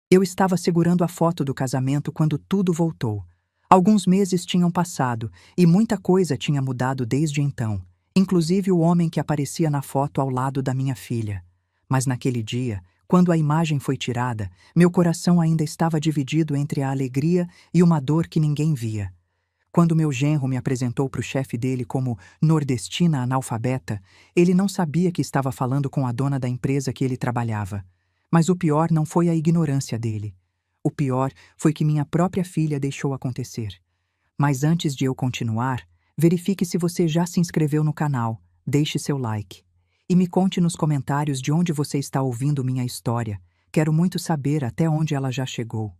Eu estava segurando a foto do casamento quando tudo voltou. Alguns meses tinham passado e muita coisa tinha mudado desde então, inclusive o homem que aparecia na foto ao lado da minha filha. Mas naquele dia, quando a imagem foi tirada, meu coração ainda estava dividido entre a alegria e uma dor que ninguém via. Quando meu genro me apresentou para o chefe dele como nordestina analfabeta, ele não sabia que estava falando com a dona da empresa que ele trabalhava. Mas o pior não foi a ignorância dele. O pior foi que minha própria filha deixou acontecer. Mas antes de eu continuar, verifique se você já se inscreveu no canal, deixe seu like. E me conte nos comentários de onde você está ouvindo minha história. Quero muito saber até onde ela já chegou.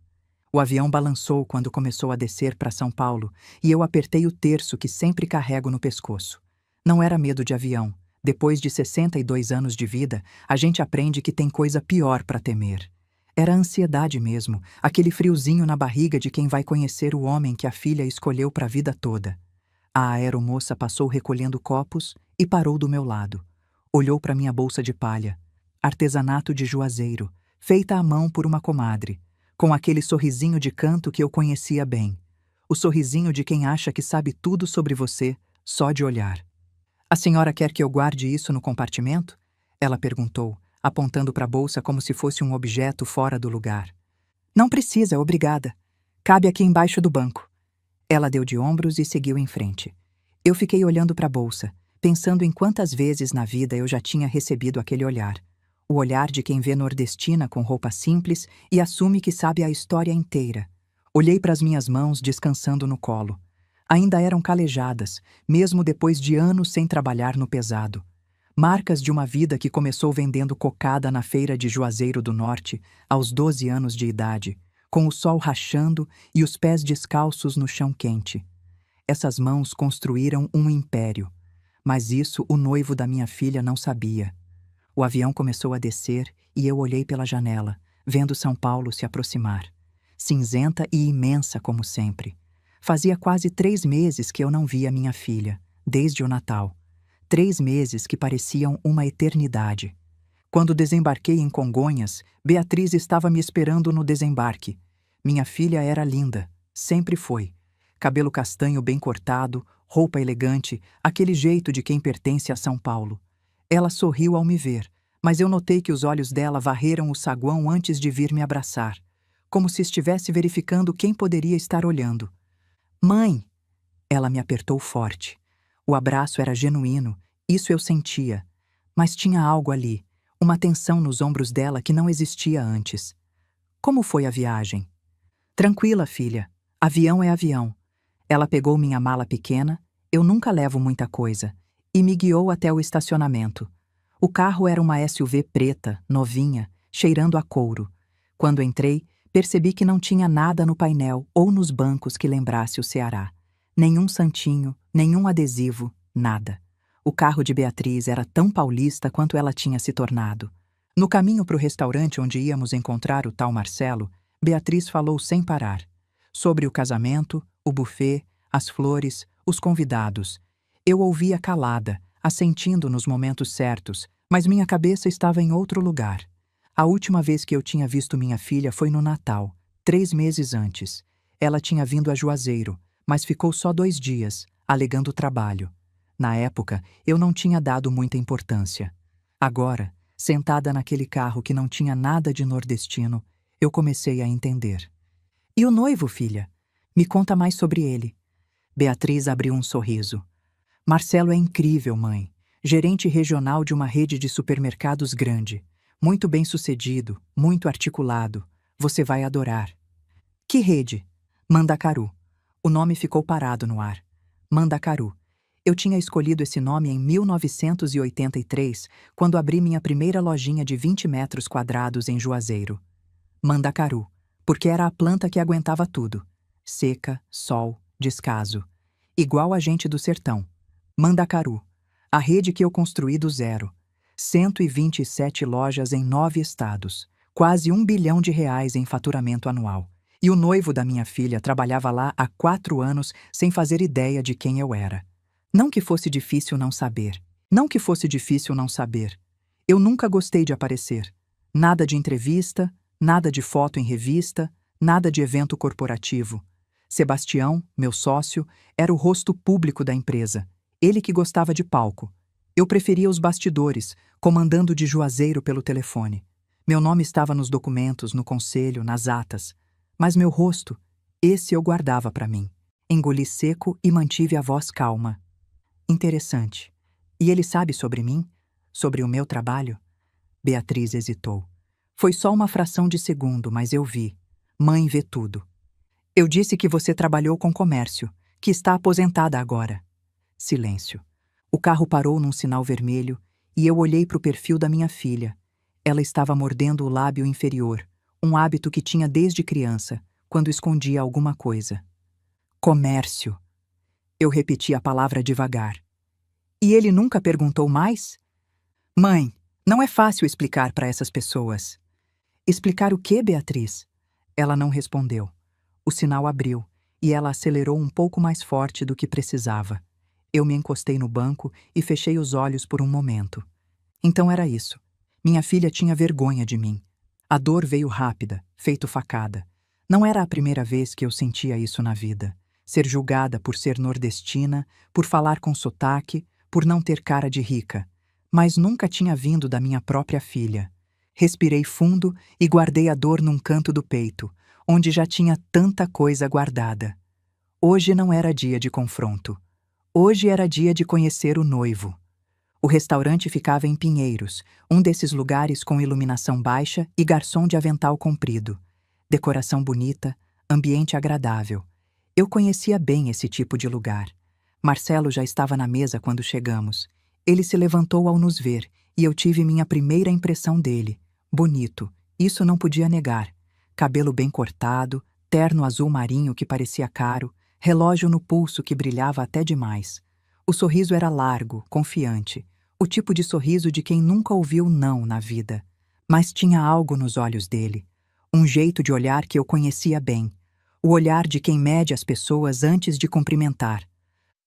O avião balançou quando começou a descer para São Paulo e eu apertei o terço que sempre carrego no pescoço. Não era medo de avião. Depois de 62 anos de vida, a gente aprende que tem coisa pior para temer. Era a ansiedade mesmo, aquele friozinho na barriga de quem vai conhecer o homem que a filha escolheu para a vida toda. A aeromoça passou recolhendo copos e parou do meu lado. Olhou para minha bolsa de palha. Artesanato de Juazeiro, feita à mão por uma comadre, com aquele sorrisinho de canto que eu conhecia bem. O sorrisinho de quem acha que sabe tudo sobre você, só de olhar. A senhora quer que eu guarde isso no compartimento? Ela perguntou, apontando para a bolsa como se fosse um objeto fora do lugar. Não precisa, obrigada. Cabe aqui embaixo do banco. Ela deu de ombros e seguiu em frente. Eu fiquei olhando para a bolsa, pensando em quantas vezes na vida eu já tinha recebido aquele olhar. O olhar de quem vê nordestina com roupa simples e assume que sabe a história inteira. Olhei para as minhas mãos descansando no colo. Ainda eram calejadas, mesmo depois de anos sem trabalhar no pesado. Marcas de uma vida que começou vendendo cocada na feira de Juazeiro do Norte, aos 12 anos de idade, com o sol rachando e os pés descalços no chão quente. Essas mãos construíram um império, mas isso o noivo da minha filha não sabia. O avião começou a descer e eu olhei pela janela, vendo São Paulo se aproximar. Cinzenta e imensa como sempre. Fazia quase 3 meses que eu não via minha filha, desde o Natal. 3 meses que pareciam uma eternidade. Quando desembarquei em Congonhas, Beatriz estava me esperando no desembarque. Minha filha era linda, sempre foi. Cabelo castanho bem cortado, roupa elegante, aquele jeito de quem pertence a São Paulo. Ela sorriu ao me ver, mas eu notei que os olhos dela varreram o saguão antes de vir me abraçar, como se estivesse verificando quem poderia estar olhando. Mãe! Ela me apertou forte. O abraço era genuíno, isso eu sentia. Mas tinha algo ali, uma tensão nos ombros dela que não existia antes. Como foi a viagem? Tranquila, filha. Avião é avião. Ela pegou minha mala pequena, eu nunca levo muita coisa, e me guiou até o estacionamento. O carro era uma SUV preta, novinha, cheirando a couro. Quando entrei, percebi que não tinha nada no painel ou nos bancos que lembrasse o Ceará. Nenhum santinho, nenhum adesivo, nada. O carro de Beatriz era tão paulista quanto ela tinha se tornado. No caminho para o restaurante onde íamos encontrar o tal Marcelo, Beatriz falou sem parar. Sobre o casamento, o buffet, as flores, os convidados. Eu ouvia calada, assentindo nos momentos certos, mas minha cabeça estava em outro lugar. A última vez que eu tinha visto minha filha foi no Natal, 3 meses antes. Ela tinha vindo a Juazeiro, mas ficou só 2 dias, alegando trabalho. Na época, eu não tinha dado muita importância. Agora, sentada naquele carro que não tinha nada de nordestino, eu comecei a entender. E o noivo, filha? Me conta mais sobre ele. Beatriz abriu um sorriso. Marcelo é incrível, mãe. Gerente regional de uma rede de supermercados grande. Muito bem-sucedido, muito articulado. Você vai adorar. Que rede? Mandacaru. O nome ficou parado no ar. Mandacaru. Eu tinha escolhido esse nome em 1983, quando abri minha primeira lojinha de 20 metros quadrados em Juazeiro. Mandacaru, porque era a planta que aguentava tudo. Seca, sol, descaso. Igual a gente do sertão. Mandacaru. A rede que eu construí do zero. 127 lojas em 9 estados, quase R$ 1 bilhão em faturamento anual. E o noivo da minha filha trabalhava lá há 4 anos sem fazer ideia de quem eu era. Não que fosse difícil não saber. Não que fosse difícil não saber. Eu nunca gostei de aparecer. Nada de entrevista, Nada de foto em revista, nada de evento corporativo. Sebastião, meu sócio, era o rosto público da empresa. Ele que gostava de palco. Eu preferia os bastidores, comandando de Juazeiro pelo telefone. Meu nome estava nos documentos, no conselho, nas atas. Mas meu rosto, esse eu guardava para mim. Engoli seco e mantive a voz calma. Interessante. E ele sabe sobre mim? Sobre o meu trabalho? Beatriz hesitou. Foi só uma fração de segundo, mas eu vi. Mãe vê tudo. Eu disse que você trabalhou com comércio, que está aposentada agora. Silêncio. O carro parou num sinal vermelho e eu olhei para o perfil da minha filha. Ela estava mordendo o lábio inferior, um hábito que tinha desde criança, quando escondia alguma coisa. Comércio. Eu repeti a palavra devagar. E ele nunca perguntou mais? Mãe, não é fácil explicar para essas pessoas. Explicar o quê, Beatriz? Ela não respondeu. O sinal abriu e ela acelerou um pouco mais forte do que precisava. Eu me encostei no banco e fechei os olhos por um momento. Então era isso. Minha filha tinha vergonha de mim. A dor veio rápida, feito facada. Não era a primeira vez que eu sentia isso na vida. Ser julgada por ser nordestina, por falar com sotaque, por não ter cara de rica. Mas nunca tinha vindo da minha própria filha. Respirei fundo e guardei a dor num canto do peito, onde já tinha tanta coisa guardada. Hoje não era dia de confronto. Hoje era dia de conhecer o noivo. O restaurante ficava em Pinheiros, um desses lugares com iluminação baixa e garçom de avental comprido. Decoração bonita, ambiente agradável. Eu conhecia bem esse tipo de lugar. Marcelo já estava na mesa quando chegamos. Ele se levantou ao nos ver e eu tive minha primeira impressão dele. Bonito, isso não podia negar. Cabelo bem cortado, terno azul marinho que parecia caro, relógio no pulso que brilhava até demais. O sorriso era largo, confiante, o tipo de sorriso de quem nunca ouviu não na vida. Mas tinha algo nos olhos dele, um jeito de olhar que eu conhecia bem, o olhar de quem mede as pessoas antes de cumprimentar.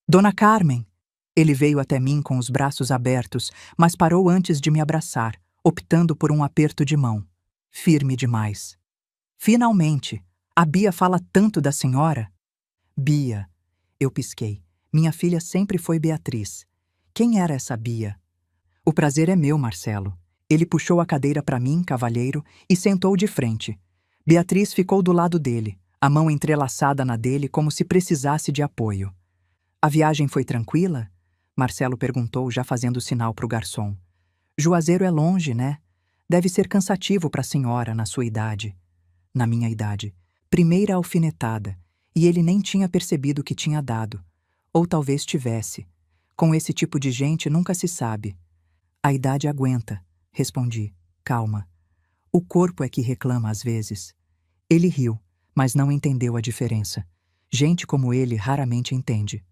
Dona Carmen! Ele veio até mim com os braços abertos, mas parou antes de me abraçar, optando por um aperto de mão. Firme demais. Finalmente! A Bia fala tanto da senhora? Bia. Eu pisquei. Minha filha sempre foi Beatriz. Quem era essa Bia? O prazer é meu, Marcelo. Ele puxou a cadeira para mim, cavalheiro, e sentou de frente. Beatriz ficou do lado dele, a mão entrelaçada na dele como se precisasse de apoio. A viagem foi tranquila? Marcelo perguntou, já fazendo sinal para o garçom. Juazeiro é longe, né? Deve ser cansativo para a senhora, na sua idade. Na minha idade. Primeira alfinetada, e ele nem tinha percebido que tinha dado. Ou talvez tivesse. Com esse tipo de gente nunca se sabe. A idade aguenta, respondi, calma. O corpo é que reclama às vezes. Ele riu, mas não entendeu a diferença. Gente como ele raramente entende.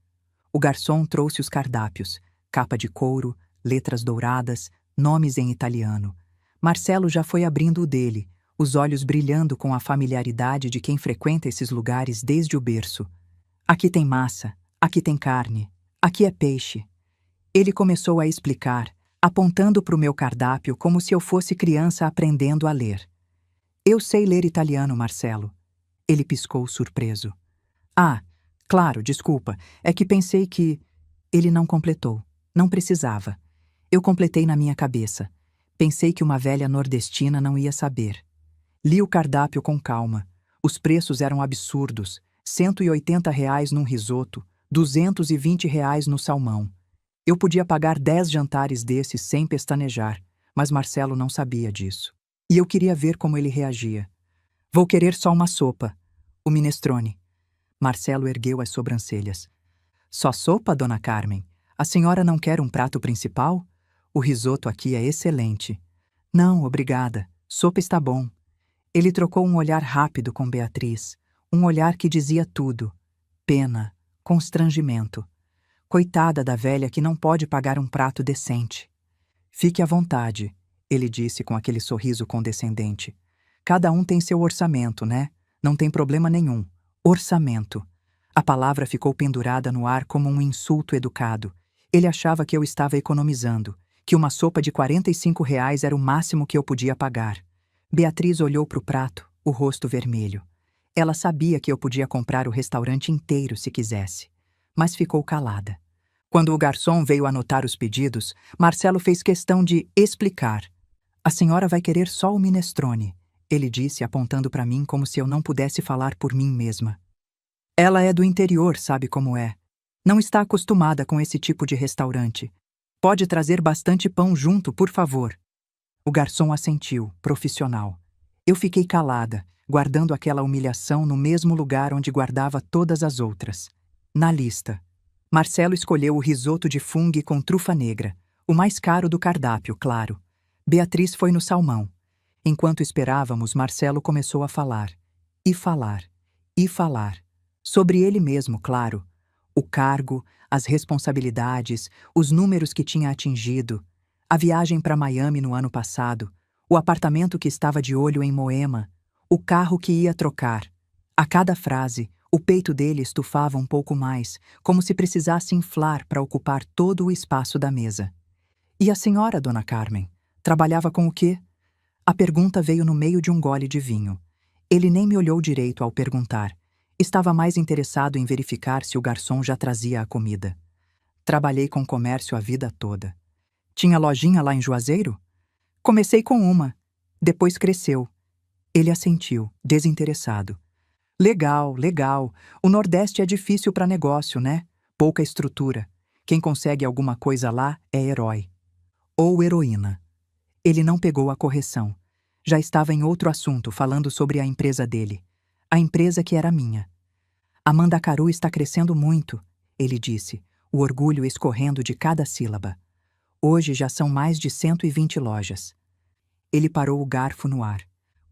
O garçom trouxe os cardápios, capa de couro, letras douradas, nomes em italiano. Marcelo já foi abrindo o dele, os olhos brilhando com a familiaridade de quem frequenta esses lugares desde o berço. Aqui tem massa, aqui tem carne, aqui é peixe. Ele começou a explicar, apontando para o meu cardápio como se eu fosse criança aprendendo a ler. Eu sei ler italiano, Marcelo. Ele piscou surpreso. Ah, claro, desculpa, é que pensei que... Ele não completou, não precisava. Eu completei na minha cabeça. Pensei que uma velha nordestina não ia saber. Li o cardápio com calma. Os preços eram absurdos. R$ 180 num risoto, R$ 220 no salmão. Eu podia pagar 10 jantares desses sem pestanejar, mas Marcelo não sabia disso. E eu queria ver como ele reagia. Vou querer só uma sopa. O minestrone. Marcelo ergueu as sobrancelhas. Só sopa, dona Carmen? A senhora não quer um prato principal? O risoto aqui é excelente. Não, obrigada. Sopa está bom. Ele trocou um olhar rápido com Beatriz, um olhar que dizia tudo. Pena, constrangimento. Coitada da velha que não pode pagar um prato decente. Fique à vontade, ele disse com aquele sorriso condescendente. Cada um tem seu orçamento, né? Não tem problema nenhum. Orçamento. A palavra ficou pendurada no ar como um insulto educado. Ele achava que eu estava economizando, que uma sopa de R$ 45 era o máximo que eu podia pagar. Beatriz olhou para o prato, o rosto vermelho. Ela sabia que eu podia comprar o restaurante inteiro se quisesse, mas ficou calada. Quando o garçom veio anotar os pedidos, Marcelo fez questão de explicar. A senhora vai querer só o minestrone, ele disse, apontando para mim como se eu não pudesse falar por mim mesma. Ela é do interior, sabe como é. Não está acostumada com esse tipo de restaurante. Pode trazer bastante pão junto, por favor. O garçom assentiu, profissional. Eu fiquei calada, guardando aquela humilhação no mesmo lugar onde guardava todas as outras. Na lista. Marcelo escolheu o risoto de fungo com trufa negra, o mais caro do cardápio, claro. Beatriz foi no salmão. Enquanto esperávamos, Marcelo começou a falar. E falar. E falar. Sobre ele mesmo, claro. O cargo, as responsabilidades, os números que tinha atingido, a viagem para Miami no ano passado, o apartamento que estava de olho em Moema, o carro que ia trocar. A cada frase, o peito dele estufava um pouco mais, como se precisasse inflar para ocupar todo o espaço da mesa. E a senhora, dona Carmen, trabalhava com o quê? A pergunta veio no meio de um gole de vinho. Ele nem me olhou direito ao perguntar. Estava mais interessado em verificar se o garçom já trazia a comida. Trabalhei com comércio a vida toda. Tinha lojinha lá em Juazeiro? Comecei com uma. Depois cresceu. Ele assentiu, desinteressado. Legal, legal. O Nordeste é difícil para negócio, né? Pouca estrutura. Quem consegue alguma coisa lá é herói. Ou heroína. Ele não pegou a correção. Já estava em outro assunto, falando sobre a empresa dele. A empresa que era minha. A Mandacaru está crescendo muito, ele disse, o orgulho escorrendo de cada sílaba. Hoje já são mais de 120 lojas. Ele parou o garfo no ar.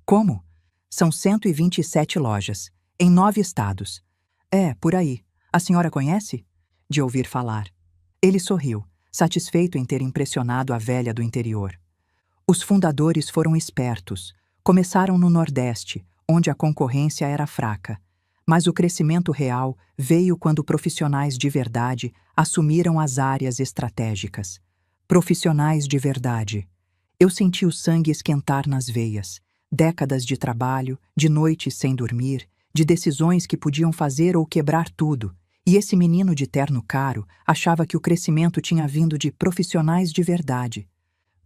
Como? São 127 lojas, em 9 estados. É, por aí. A senhora conhece? De ouvir falar. Ele sorriu, satisfeito em ter impressionado a velha do interior. Os fundadores foram espertos. Começaram no Nordeste, onde a concorrência era fraca. Mas o crescimento real veio quando profissionais de verdade assumiram as áreas estratégicas. Profissionais de verdade. Eu senti o sangue esquentar nas veias. Décadas de trabalho, de noites sem dormir, de decisões que podiam fazer ou quebrar tudo. E esse menino de terno caro achava que o crescimento tinha vindo de profissionais de verdade.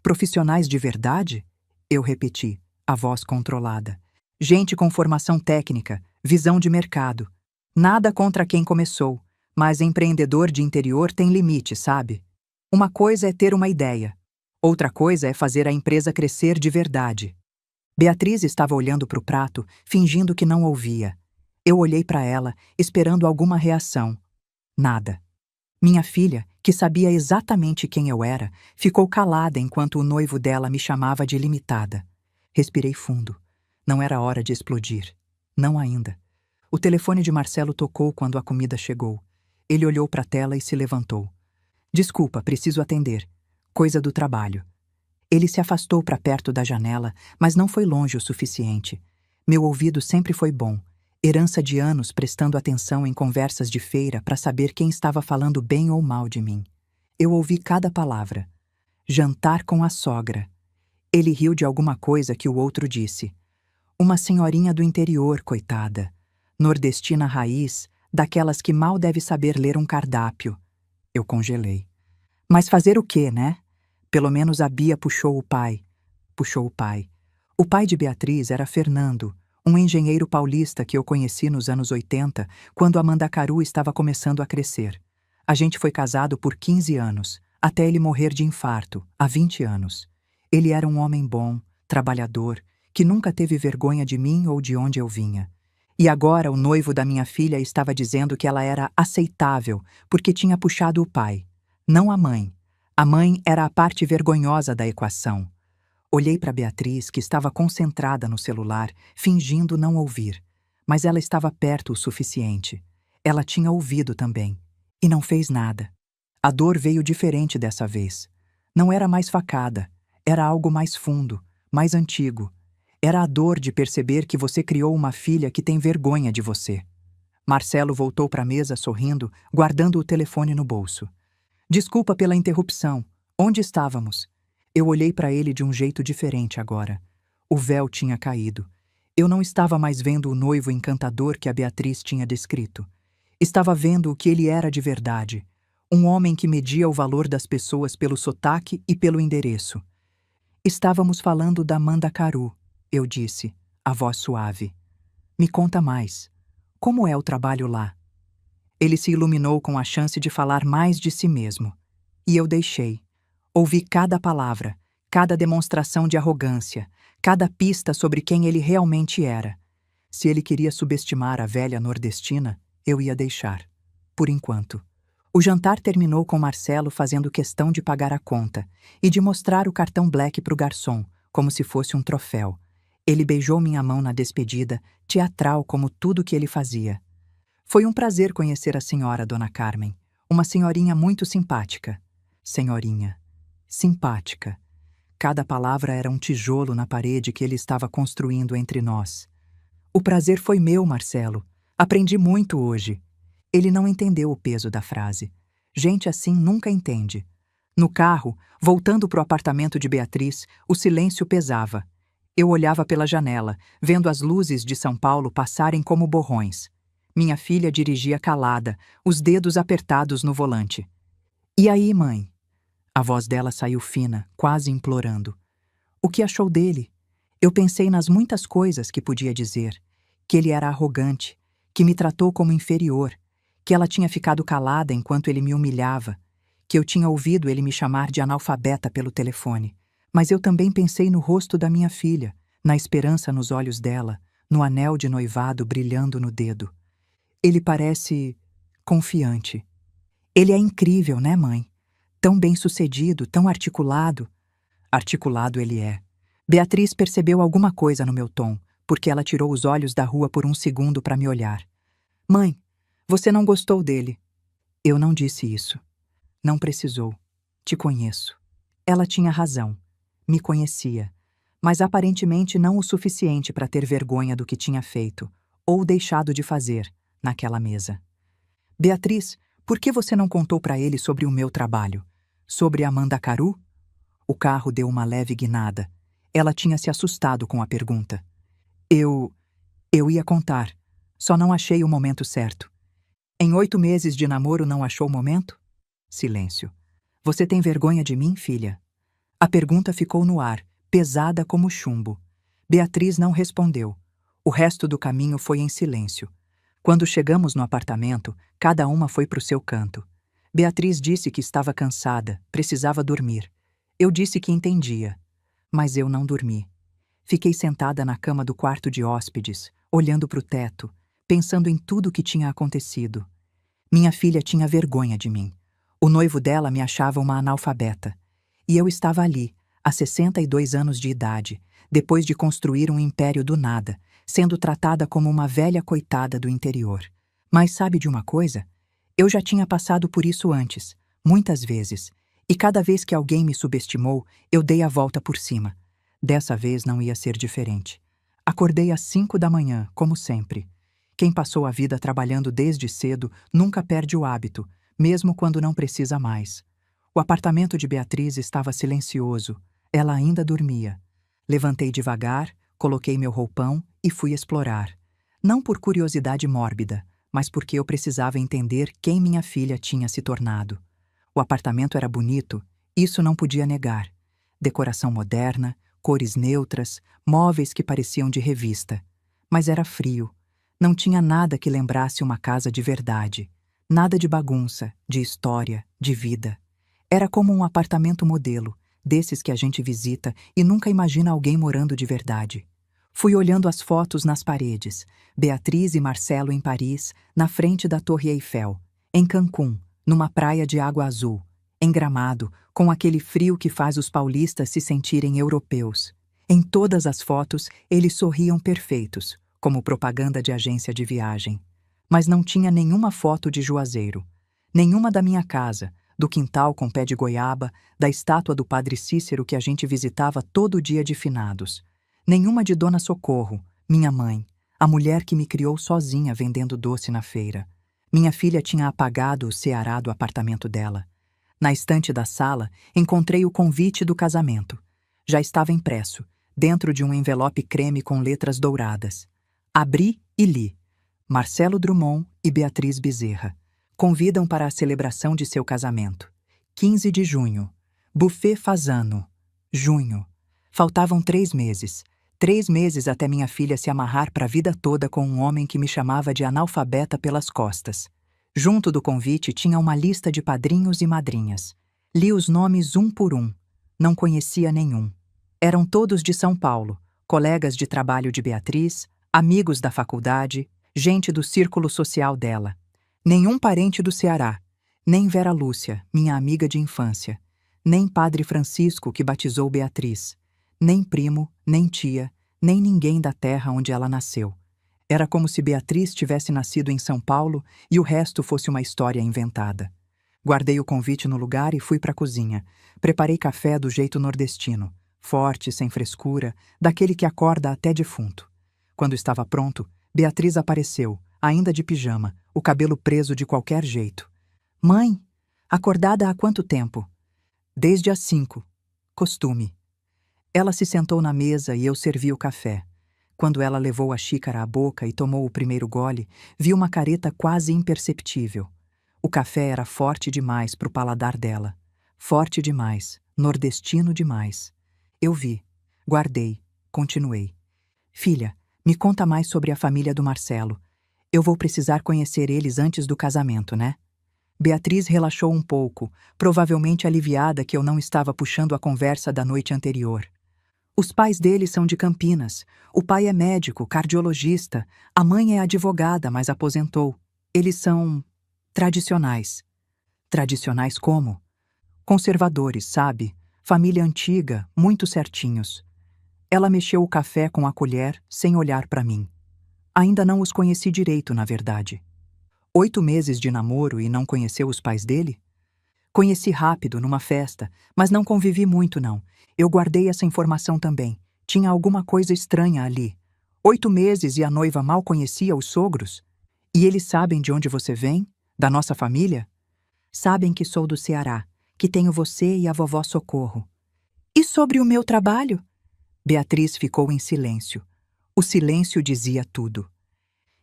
Profissionais de verdade? Eu repeti, a voz controlada. Gente com formação técnica, visão de mercado. Nada contra quem começou, mas empreendedor de interior tem limite, sabe? Uma coisa é ter uma ideia. Outra coisa é fazer a empresa crescer de verdade. Beatriz estava olhando para o prato, fingindo que não ouvia. Eu olhei para ela, esperando alguma reação. Nada. Minha filha, que sabia exatamente quem eu era, ficou calada enquanto o noivo dela me chamava de limitada. Respirei fundo. Não era hora de explodir. Não ainda. O telefone de Marcelo tocou quando a comida chegou. Ele olhou para a tela e se levantou. Desculpa, preciso atender. Coisa do trabalho. Ele se afastou para perto da janela, mas não foi longe o suficiente. Meu ouvido sempre foi bom. Herança de anos prestando atenção em conversas de feira para saber quem estava falando bem ou mal de mim. Eu ouvi cada palavra. Jantar com a sogra. Ele riu de alguma coisa que o outro disse. Uma senhorinha do interior, coitada. Nordestina raiz, daquelas que mal deve saber ler um cardápio. Eu congelei. Mas fazer o quê, né? Pelo menos a Bia puxou o pai. Puxou o pai. O pai de Beatriz era Fernando, um engenheiro paulista que eu conheci nos anos 80, quando a Mandacaru estava começando a crescer. A gente foi casado por 15 anos, até ele morrer de infarto, há 20 anos. Ele era um homem bom, trabalhador, que nunca teve vergonha de mim ou de onde eu vinha. E agora o noivo da minha filha estava dizendo que ela era aceitável porque tinha puxado o pai, não a mãe. A mãe era a parte vergonhosa da equação. Olhei para Beatriz, que estava concentrada no celular, fingindo não ouvir. Mas ela estava perto o suficiente. Ela tinha ouvido também. E não fez nada. A dor veio diferente dessa vez. Não era mais facada. Era algo mais fundo, mais antigo. Era a dor de perceber que você criou uma filha que tem vergonha de você. Marcelo voltou para a mesa sorrindo, guardando o telefone no bolso. Desculpa pela interrupção. Onde estávamos? Eu olhei para ele de um jeito diferente agora. O véu tinha caído. Eu não estava mais vendo o noivo encantador que a Beatriz tinha descrito. Estava vendo o que ele era de verdade. Um homem que media o valor das pessoas pelo sotaque e pelo endereço. Estávamos falando da Mandacaru, eu disse, a voz suave. Me conta mais. Como é o trabalho lá? Ele se iluminou com a chance de falar mais de si mesmo. E eu deixei. Ouvi cada palavra, cada demonstração de arrogância, cada pista sobre quem ele realmente era. Se ele queria subestimar a velha nordestina, eu ia deixar. Por enquanto. O jantar terminou com Marcelo fazendo questão de pagar a conta e de mostrar o cartão Black para o garçom, como se fosse um troféu. Ele beijou minha mão na despedida, teatral como tudo que ele fazia. Foi um prazer conhecer a senhora, Dona Carmen. Uma senhorinha muito simpática. Senhorinha. Simpática. Cada palavra era um tijolo na parede que ele estava construindo entre nós. O prazer foi meu, Marcelo. Aprendi muito hoje. Ele não entendeu o peso da frase. Gente assim nunca entende. No carro, voltando para o apartamento de Beatriz, o silêncio pesava. Eu olhava pela janela, vendo as luzes de São Paulo passarem como borrões. Minha filha dirigia calada, os dedos apertados no volante. E aí, mãe? A voz dela saiu fina, quase implorando. O que achou dele? Eu pensei nas muitas coisas que podia dizer. Que ele era arrogante, que me tratou como inferior, que ela tinha ficado calada enquanto ele me humilhava, que eu tinha ouvido ele me chamar de analfabeta pelo telefone. Mas eu também pensei no rosto da minha filha, na esperança nos olhos dela, no anel de noivado brilhando no dedo. Ele parece confiante. Ele é incrível, né, mãe? Tão bem-sucedido, tão articulado. Articulado ele é. Beatriz percebeu alguma coisa no meu tom, porque ela tirou os olhos da rua por um segundo para me olhar. Mãe, você não gostou dele. Eu não disse isso. Não precisou. Te conheço. Ela tinha razão. Me conhecia. Mas aparentemente não o suficiente para ter vergonha do que tinha feito, ou deixado de fazer, naquela mesa. Beatriz, por que você não contou para ele sobre o meu trabalho? Sobre a Mandacaru? O carro deu uma leve guinada. Ela tinha se assustado com a pergunta. Eu ia contar. Só não achei o momento certo. Em 8 meses de namoro não achou o momento? Silêncio. Você tem vergonha de mim, filha? A pergunta ficou no ar, pesada como chumbo. Beatriz não respondeu. O resto do caminho foi em silêncio. Quando chegamos no apartamento, cada uma foi para o seu canto. Beatriz disse que estava cansada, precisava dormir. Eu disse que entendia. Mas eu não dormi. Fiquei sentada na cama do quarto de hóspedes, olhando para o teto, pensando em tudo o que tinha acontecido. Minha filha tinha vergonha de mim. O noivo dela me achava uma analfabeta. E eu estava ali, há 62 anos de idade, depois de construir um império do nada, sendo tratada como uma velha coitada do interior. Mas sabe de uma coisa? Eu já tinha passado por isso antes, muitas vezes, e cada vez que alguém me subestimou, eu dei a volta por cima. Dessa vez não ia ser diferente. Acordei às 5 da manhã, como sempre. Quem passou a vida trabalhando desde cedo nunca perde o hábito, mesmo quando não precisa mais. O apartamento de Beatriz estava silencioso. Ela ainda dormia. Levantei devagar, coloquei meu roupão e fui explorar. Não por curiosidade mórbida, mas porque eu precisava entender quem minha filha tinha se tornado. O apartamento era bonito, isso não podia negar. Decoração moderna, cores neutras, móveis que pareciam de revista. Mas era frio. Não tinha nada que lembrasse uma casa de verdade. Nada de bagunça, de história, de vida. Era como um apartamento modelo, desses que a gente visita e nunca imagina alguém morando de verdade. Fui olhando as fotos nas paredes. Beatriz e Marcelo em Paris, na frente da Torre Eiffel. Em Cancún, numa praia de água azul. Em Gramado, com aquele frio que faz os paulistas se sentirem europeus. Em todas as fotos, eles sorriam perfeitos, como propaganda de agência de viagem. Mas não tinha nenhuma foto de Juazeiro. Nenhuma da minha casa, do quintal com pé de goiaba, da estátua do Padre Cícero que a gente visitava todo dia de finados. Nenhuma de Dona Socorro, minha mãe, a mulher que me criou sozinha vendendo doce na feira. Minha filha tinha apagado o Ceará do apartamento dela. Na estante da sala, encontrei o convite do casamento. Já estava impresso, dentro de um envelope creme com letras douradas. Abri e li. Marcelo Drummond e Beatriz Bezerra convidam para a celebração de seu casamento. 15 de junho. Buffet Fasano. Junho. Faltavam 3 meses. 3 meses até minha filha se amarrar para a vida toda com um homem que me chamava de analfabeta pelas costas. Junto do convite tinha uma lista de padrinhos e madrinhas. Li os nomes um por um. Não conhecia nenhum. Eram todos de São Paulo, colegas de trabalho de Beatriz, amigos da faculdade, gente do círculo social dela. Nenhum parente do Ceará, nem Vera Lúcia, minha amiga de infância, nem Padre Francisco que batizou Beatriz, nem primo, nem tia, nem ninguém da terra onde ela nasceu. Era como se Beatriz tivesse nascido em São Paulo e o resto fosse uma história inventada. Guardei o convite no lugar e fui para a cozinha. Preparei café do jeito nordestino, forte, sem frescura, daquele que acorda até defunto. Quando estava pronto, Beatriz apareceu, ainda de pijama, o cabelo preso de qualquer jeito. Mãe, acordada há quanto tempo? Desde as 5. Costume. Ela se sentou na mesa e eu servi o café. Quando ela levou a xícara à boca e tomou o primeiro gole, vi uma careta quase imperceptível. O café era forte demais para o paladar dela. Forte demais, nordestino demais. Eu vi, guardei, continuei. Filha, me conta mais sobre a família do Marcelo. Eu vou precisar conhecer eles antes do casamento, né? Beatriz relaxou um pouco, provavelmente aliviada que eu não estava puxando a conversa da noite anterior. Os pais dele são de Campinas. O pai é médico, cardiologista. A mãe é advogada, mas aposentou. Eles são tradicionais. Tradicionais como? Conservadores, sabe? Família antiga, muito certinhos. Ela mexeu o café com a colher, sem olhar para mim. Ainda não os conheci direito, na verdade. 8 meses de namoro e não conheceu os pais dele? Conheci rápido, numa festa, mas não convivi muito, não. Eu guardei essa informação também. Tinha alguma coisa estranha ali. 8 meses e a noiva mal conhecia os sogros? E eles sabem de onde você vem? Da nossa família? Sabem que sou do Ceará, que tenho você e a vovó Socorro. E sobre o meu trabalho? Beatriz ficou em silêncio. O silêncio dizia tudo.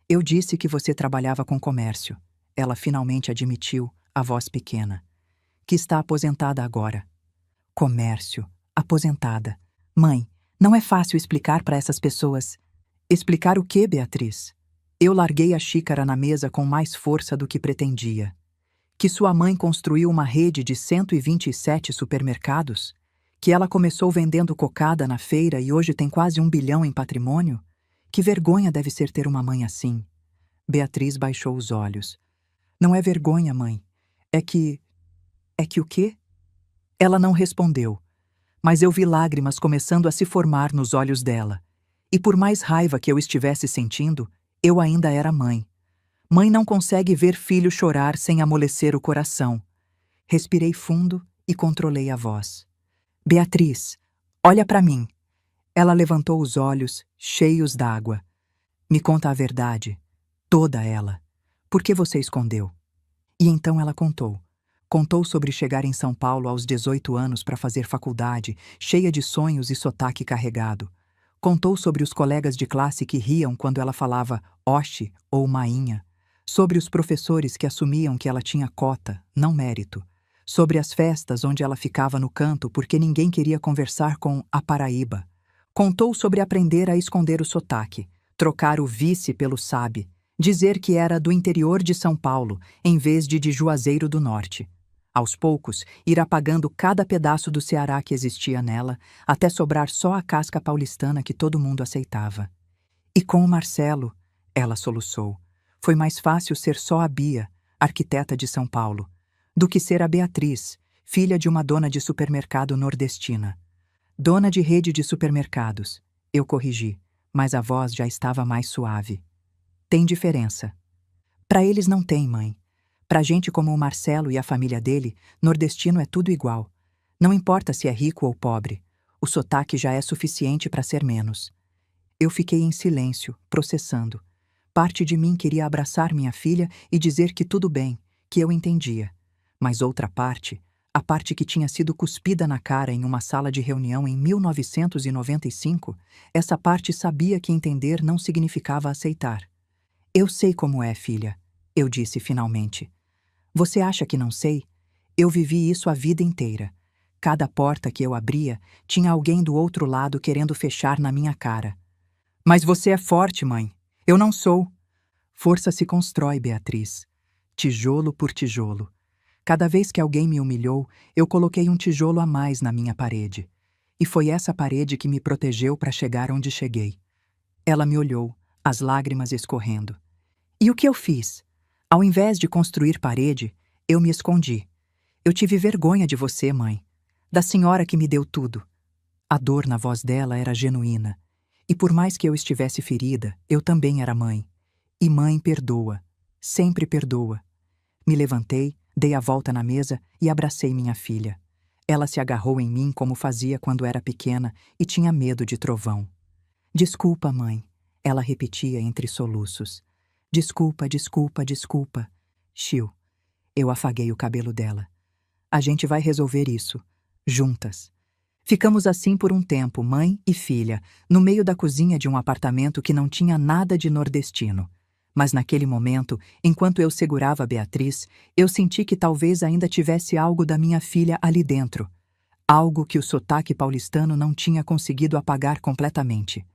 Eu disse que você trabalhava com comércio. Ela finalmente admitiu, a voz pequena. Que está aposentada agora. Comércio. Aposentada. Mãe, não é fácil explicar para essas pessoas. Explicar o quê, Beatriz? Eu larguei a xícara na mesa com mais força do que pretendia. Que sua mãe construiu uma rede de 127 supermercados? Que ela começou vendendo cocada na feira e hoje tem quase 1 bilhão em patrimônio? Que vergonha deve ser ter uma mãe assim? Beatriz baixou os olhos. Não é vergonha, mãe. É que o quê? Ela não respondeu, mas eu vi lágrimas começando a se formar nos olhos dela. E por mais raiva que eu estivesse sentindo, eu ainda era mãe. Mãe não consegue ver filho chorar sem amolecer o coração. Respirei fundo e controlei a voz. Beatriz, olha para mim. Ela levantou os olhos, cheios d'água. Me conta a verdade. Toda ela. Por que você escondeu? E então ela contou. Contou sobre chegar em São Paulo aos 18 anos para fazer faculdade, cheia de sonhos e sotaque carregado. Contou sobre os colegas de classe que riam quando ela falava oxe ou mainha. Sobre os professores que assumiam que ela tinha cota, não mérito. Sobre as festas onde ela ficava no canto porque ninguém queria conversar com a Paraíba. Contou sobre aprender a esconder o sotaque, trocar o vice pelo sabe, dizer que era do interior de São Paulo, em vez de Juazeiro do Norte. Aos poucos, ir apagando cada pedaço do Ceará que existia nela, até sobrar só a casca paulistana que todo mundo aceitava. E com o Marcelo, ela soluçou, foi mais fácil ser só a Bia, arquiteta de São Paulo, do que ser a Beatriz, filha de uma dona de supermercado nordestina. Dona de rede de supermercados, eu corrigi, mas a voz já estava mais suave. Tem diferença. Para eles não tem, mãe. Pra gente como o Marcelo e a família dele, nordestino é tudo igual. Não importa se é rico ou pobre. O sotaque já é suficiente para ser menos. Eu fiquei em silêncio, processando. Parte de mim queria abraçar minha filha e dizer que tudo bem, que eu entendia. Mas outra parte, a parte que tinha sido cuspida na cara em uma sala de reunião em 1995, essa parte sabia que entender não significava aceitar. Eu sei como é, filha, eu disse finalmente. Você acha que não sei? Eu vivi isso a vida inteira. Cada porta que eu abria, tinha alguém do outro lado querendo fechar na minha cara. Mas você é forte, mãe. Eu não sou. Força se constrói, Beatriz. Tijolo por tijolo. Cada vez que alguém me humilhou, eu coloquei um tijolo a mais na minha parede. E foi essa parede que me protegeu para chegar onde cheguei. Ela me olhou, as lágrimas escorrendo. E o que eu fiz? Ao invés de construir parede, eu me escondi. Eu tive vergonha de você, mãe. Da senhora que me deu tudo. A dor na voz dela era genuína. E por mais que eu estivesse ferida, eu também era mãe. E mãe perdoa. Sempre perdoa. Me levantei, dei a volta na mesa e abracei minha filha. Ela se agarrou em mim como fazia quando era pequena e tinha medo de trovão. Desculpa, mãe, ela repetia entre soluços. Desculpa, desculpa, desculpa. Chiu. Eu afaguei o cabelo dela. A gente vai resolver isso. Juntas. Ficamos assim por um tempo, mãe e filha, no meio da cozinha de um apartamento que não tinha nada de nordestino. Mas naquele momento, enquanto eu segurava Beatriz, eu senti que talvez ainda tivesse algo da minha filha ali dentro. Algo que o sotaque paulistano não tinha conseguido apagar completamente.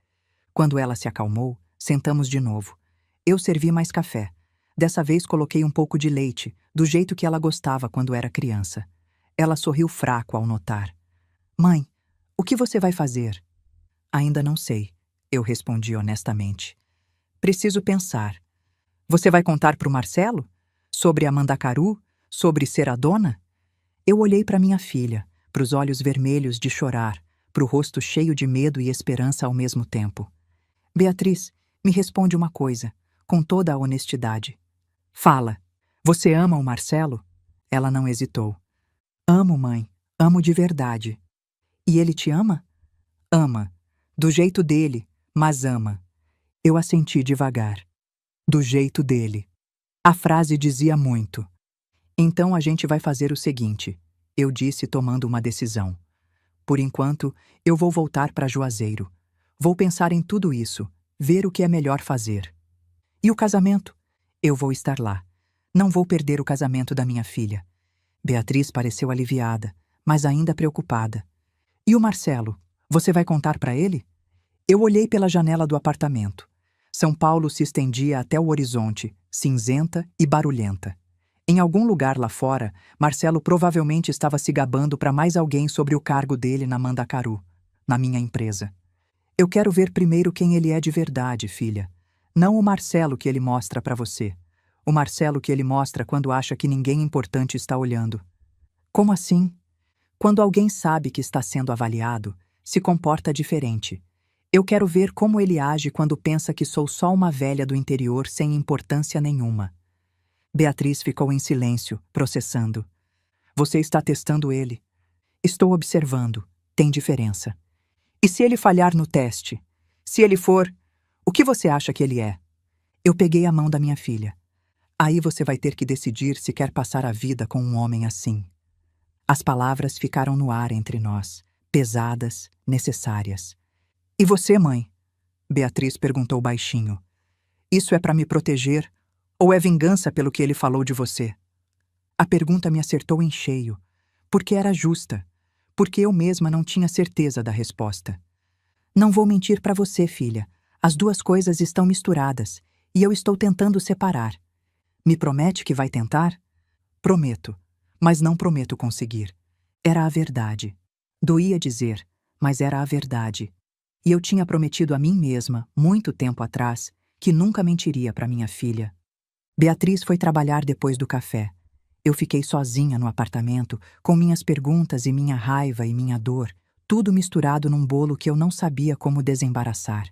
Quando ela se acalmou, sentamos de novo. Eu servi mais café. Dessa vez coloquei um pouco de leite, do jeito que ela gostava quando era criança. Ela sorriu fraco ao notar. Mãe, o que você vai fazer? Ainda não sei, eu respondi honestamente. Preciso pensar. Você vai contar para o Marcelo? Sobre a Mandacaru? Sobre ser a dona? Eu olhei para minha filha, para os olhos vermelhos de chorar, para o rosto cheio de medo e esperança ao mesmo tempo. Beatriz, me responde uma coisa, com toda a honestidade. Fala. Você ama o Marcelo? Ela não hesitou. Amo, mãe. Amo de verdade. E ele te ama? Ama. Do jeito dele, mas ama. Eu assenti devagar. Do jeito dele. A frase dizia muito. Então a gente vai fazer o seguinte, eu disse tomando uma decisão. Por enquanto, eu vou voltar para Juazeiro. Vou pensar em tudo isso, ver o que é melhor fazer. E o casamento? Eu vou estar lá. Não vou perder o casamento da minha filha. Beatriz pareceu aliviada, mas ainda preocupada. E o Marcelo? Você vai contar para ele? Eu olhei pela janela do apartamento. São Paulo se estendia até o horizonte, cinzenta e barulhenta. Em algum lugar lá fora, Marcelo provavelmente estava se gabando para mais alguém sobre o cargo dele na Mandacaru, na minha empresa. Eu quero ver primeiro quem ele é de verdade, filha. Não o Marcelo que ele mostra para você. O Marcelo que ele mostra quando acha que ninguém importante está olhando. Como assim? Quando alguém sabe que está sendo avaliado, se comporta diferente. Eu quero ver como ele age quando pensa que sou só uma velha do interior sem importância nenhuma. Beatriz ficou em silêncio, processando. Você está testando ele. Estou observando. Tem diferença. E se ele falhar no teste? Se ele for... O que você acha que ele é? Eu peguei a mão da minha filha. Aí você vai ter que decidir se quer passar a vida com um homem assim. As palavras ficaram no ar entre nós, pesadas, necessárias. E você, mãe? Beatriz perguntou baixinho. Isso é para me proteger ou é vingança pelo que ele falou de você? A pergunta me acertou em cheio, porque era justa, porque eu mesma não tinha certeza da resposta. Não vou mentir para você, filha. As duas coisas estão misturadas e eu estou tentando separar. Me promete que vai tentar? Prometo, mas não prometo conseguir. Era a verdade. Doía dizer, mas era a verdade. E eu tinha prometido a mim mesma, muito tempo atrás, que nunca mentiria para minha filha. Beatriz foi trabalhar depois do café. Eu fiquei sozinha no apartamento, com minhas perguntas e minha raiva e minha dor, tudo misturado num bolo que eu não sabia como desembaraçar.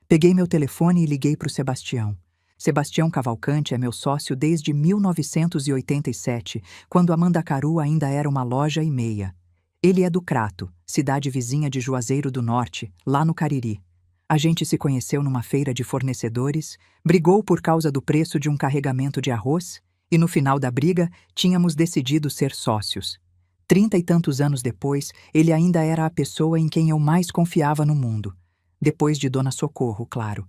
Peguei meu telefone e liguei para o Sebastião. Sebastião Cavalcante é meu sócio desde 1987, quando a Mandacaru ainda era uma loja e meia. Ele é do Crato, cidade vizinha de Juazeiro do Norte, lá no Cariri. A gente se conheceu numa feira de fornecedores, brigou por causa do preço de um carregamento de arroz e, no final da briga, tínhamos decidido ser sócios. 30 e tantos anos depois, ele ainda era a pessoa em quem eu mais confiava no mundo. Depois de Dona Socorro, claro.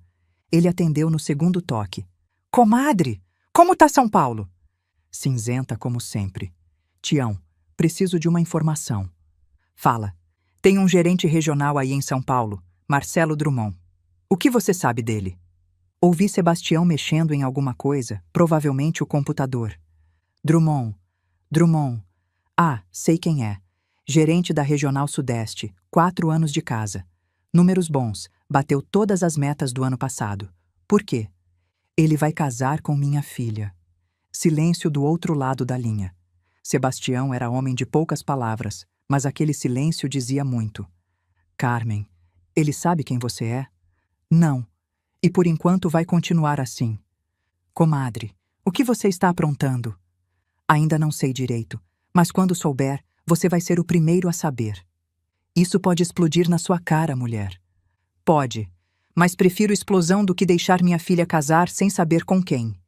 Ele atendeu no segundo toque. Comadre, como tá São Paulo? Cinzenta como sempre. Tião, preciso de uma informação. Fala. Tem um gerente regional aí em São Paulo, Marcelo Drummond. O que você sabe dele? Ouvi Sebastião mexendo em alguma coisa, provavelmente o computador. Drummond. Ah, sei quem é. Gerente da Regional Sudeste, 4 anos de casa. Números bons, bateu todas as metas do ano passado. Por quê? Ele vai casar com minha filha. Silêncio do outro lado da linha. Sebastião era homem de poucas palavras, mas aquele silêncio dizia muito. Carmen, ele sabe quem você é? Não. E por enquanto vai continuar assim. Comadre, o que você está aprontando? Ainda não sei direito, mas quando souber, você vai ser o primeiro a saber. Isso pode explodir na sua cara, mulher. Pode, mas prefiro explosão do que deixar minha filha casar sem saber com quem.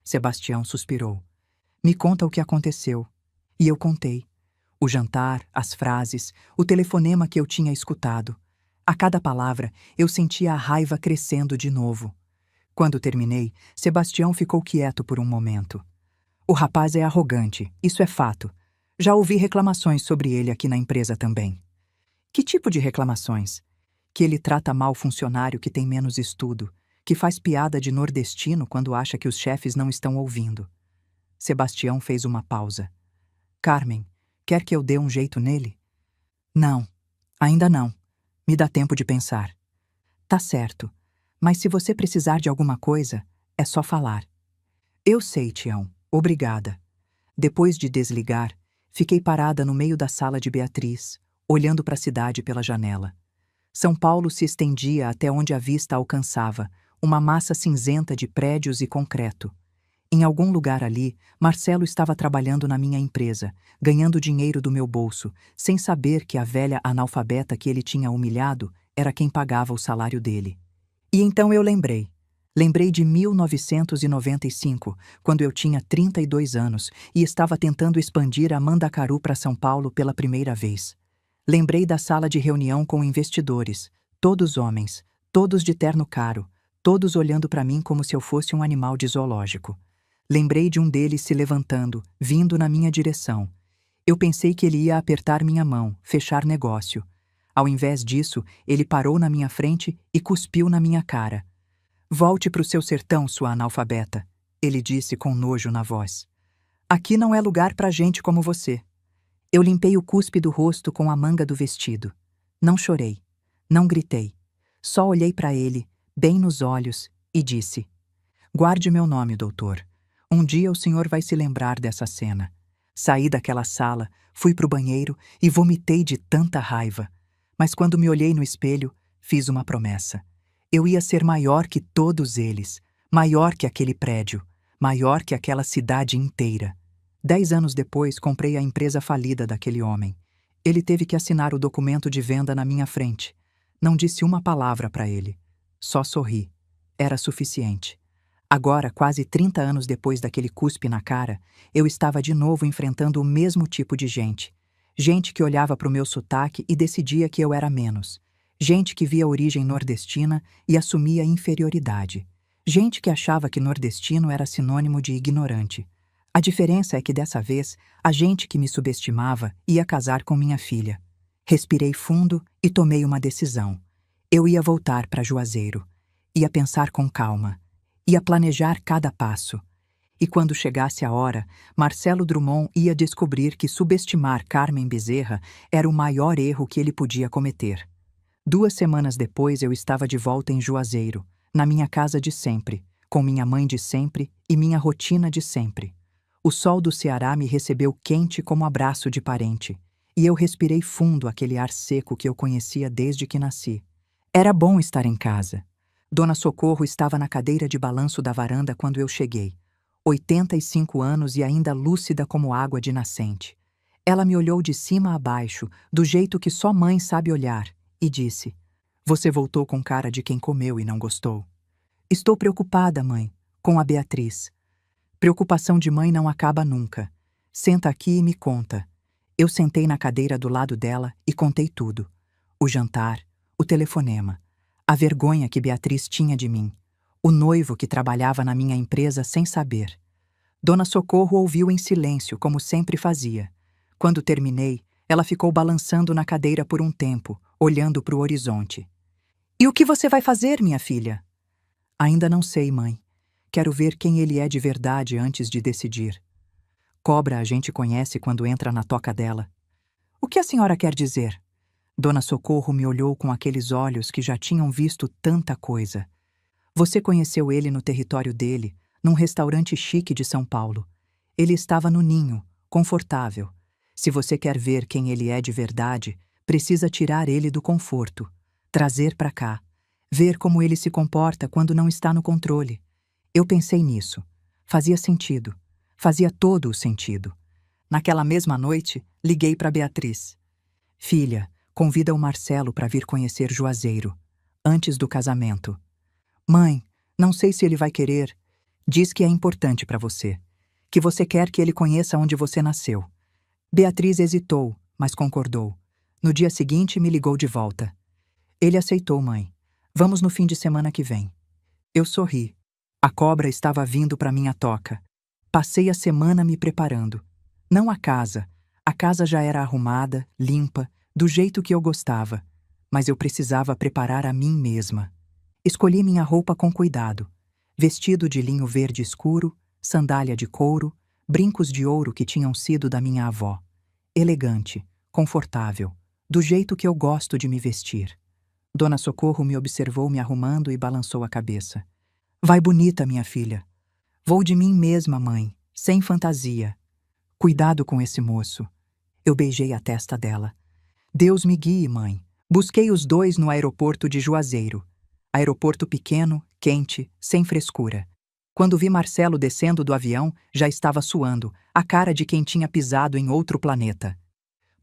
Sebastião suspirou. Me conta o que aconteceu. E eu contei. O jantar, as frases, o telefonema que eu tinha escutado. A cada palavra, eu sentia a raiva crescendo de novo. Quando terminei, Sebastião ficou quieto por um momento. O rapaz é arrogante, isso é fato. Já ouvi reclamações sobre ele aqui na empresa também. Que tipo de reclamações? Que ele trata mal funcionário que tem menos estudo, que faz piada de nordestino quando acha que os chefes não estão ouvindo. Sebastião fez uma pausa. Carmen, quer que eu dê um jeito nele? Não, ainda não. Me dá tempo de pensar. Tá certo, mas se você precisar de alguma coisa, é só falar. Eu sei, Tião, obrigada. Depois de desligar, fiquei parada no meio da sala de Beatriz, olhando para a cidade pela janela. São Paulo se estendia até onde a vista alcançava, uma massa cinzenta de prédios e concreto. Em algum lugar ali, Marcelo estava trabalhando na minha empresa, ganhando dinheiro do meu bolso, sem saber que a velha analfabeta que ele tinha humilhado era quem pagava o salário dele. E então eu lembrei. Lembrei de 1995, quando eu tinha 32 anos e estava tentando expandir a Mandacaru para São Paulo pela primeira vez. Lembrei da sala de reunião com investidores, todos homens, todos de terno caro, todos olhando para mim como se eu fosse um animal de zoológico. Lembrei de um deles se levantando, vindo na minha direção. Eu pensei que ele ia apertar minha mão, fechar negócio. Ao invés disso, ele parou na minha frente e cuspiu na minha cara. Volte para o seu sertão, sua analfabeta, ele disse com nojo na voz. Aqui não é lugar para gente como você. Eu limpei o cuspe do rosto com a manga do vestido. Não chorei, não gritei. Só olhei para ele, bem nos olhos, e disse: Guarde meu nome, doutor. Um dia o senhor vai se lembrar dessa cena. Saí daquela sala, fui pro banheiro e vomitei de tanta raiva. Mas quando me olhei no espelho, fiz uma promessa. Eu ia ser maior que todos eles, maior que aquele prédio, maior que aquela cidade inteira. 10 anos depois, comprei a empresa falida daquele homem. Ele teve que assinar o documento de venda na minha frente. Não disse uma palavra para ele. Só sorri. Era suficiente. Agora, quase 30 anos depois daquele cuspe na cara, eu estava de novo enfrentando o mesmo tipo de gente. Gente que olhava para o meu sotaque e decidia que eu era menos. Gente que via origem nordestina e assumia inferioridade. Gente que achava que nordestino era sinônimo de ignorante. A diferença é que dessa vez, a gente que me subestimava ia casar com minha filha. Respirei fundo e tomei uma decisão. Eu ia voltar para Juazeiro. Ia pensar com calma. Ia planejar cada passo. E quando chegasse a hora, Marcelo Drummond ia descobrir que subestimar Carmen Bezerra era o maior erro que ele podia cometer. 2 semanas depois eu estava de volta em Juazeiro, na minha casa de sempre, com minha mãe de sempre e minha rotina de sempre. O sol do Ceará me recebeu quente como abraço de parente, e eu respirei fundo aquele ar seco que eu conhecia desde que nasci. Era bom estar em casa. Dona Socorro estava na cadeira de balanço da varanda quando eu cheguei. 85 anos e ainda lúcida como água de nascente. Ela me olhou de cima a baixo, do jeito que só mãe sabe olhar, e disse: Você voltou com cara de quem comeu e não gostou. Estou preocupada, mãe, com a Beatriz. Preocupação de mãe não acaba nunca. Senta aqui e me conta. Eu sentei na cadeira do lado dela e contei tudo. O jantar, o telefonema, a vergonha que Beatriz tinha de mim, o noivo que trabalhava na minha empresa sem saber. Dona Socorro ouviu em silêncio, como sempre fazia. Quando terminei, ela ficou balançando na cadeira por um tempo, olhando para o horizonte. "E o que você vai fazer, minha filha?" "Ainda não sei, mãe. Quero ver quem ele é de verdade antes de decidir. Cobra a gente conhece quando entra na toca dela." "O que a senhora quer dizer?" Dona Socorro me olhou com aqueles olhos que já tinham visto tanta coisa. "Você conheceu ele no território dele, num restaurante chique de São Paulo. Ele estava no ninho, confortável. Se você quer ver quem ele é de verdade, precisa tirar ele do conforto, trazer para cá, ver como ele se comporta quando não está no controle." Eu pensei nisso. Fazia sentido. Fazia todo o sentido. Naquela mesma noite, liguei para Beatriz. "Filha, convida o Marcelo para vir conhecer Juazeiro, antes do casamento." "Mãe, não sei se ele vai querer." "Diz que é importante para você. Que você quer que ele conheça onde você nasceu." Beatriz hesitou, mas concordou. No dia seguinte, me ligou de volta. "Ele aceitou, mãe. Vamos no fim de semana que vem." Eu sorri. A cobra estava vindo para minha toca. Passei a semana me preparando. Não a casa. A casa já era arrumada, limpa, do jeito que eu gostava. Mas eu precisava preparar a mim mesma. Escolhi minha roupa com cuidado. Vestido de linho verde escuro, sandália de couro, brincos de ouro que tinham sido da minha avó. Elegante, confortável, do jeito que eu gosto de me vestir. Dona Socorro me observou me arrumando e balançou a cabeça. "Vai bonita, minha filha." "Vou de mim mesma, mãe, sem fantasia." "Cuidado com esse moço." Eu beijei a testa dela. "Deus me guie, mãe." Busquei os dois no aeroporto de Juazeiro. Aeroporto pequeno, quente, sem frescura. Quando vi Marcelo descendo do avião, já estava suando, a cara de quem tinha pisado em outro planeta.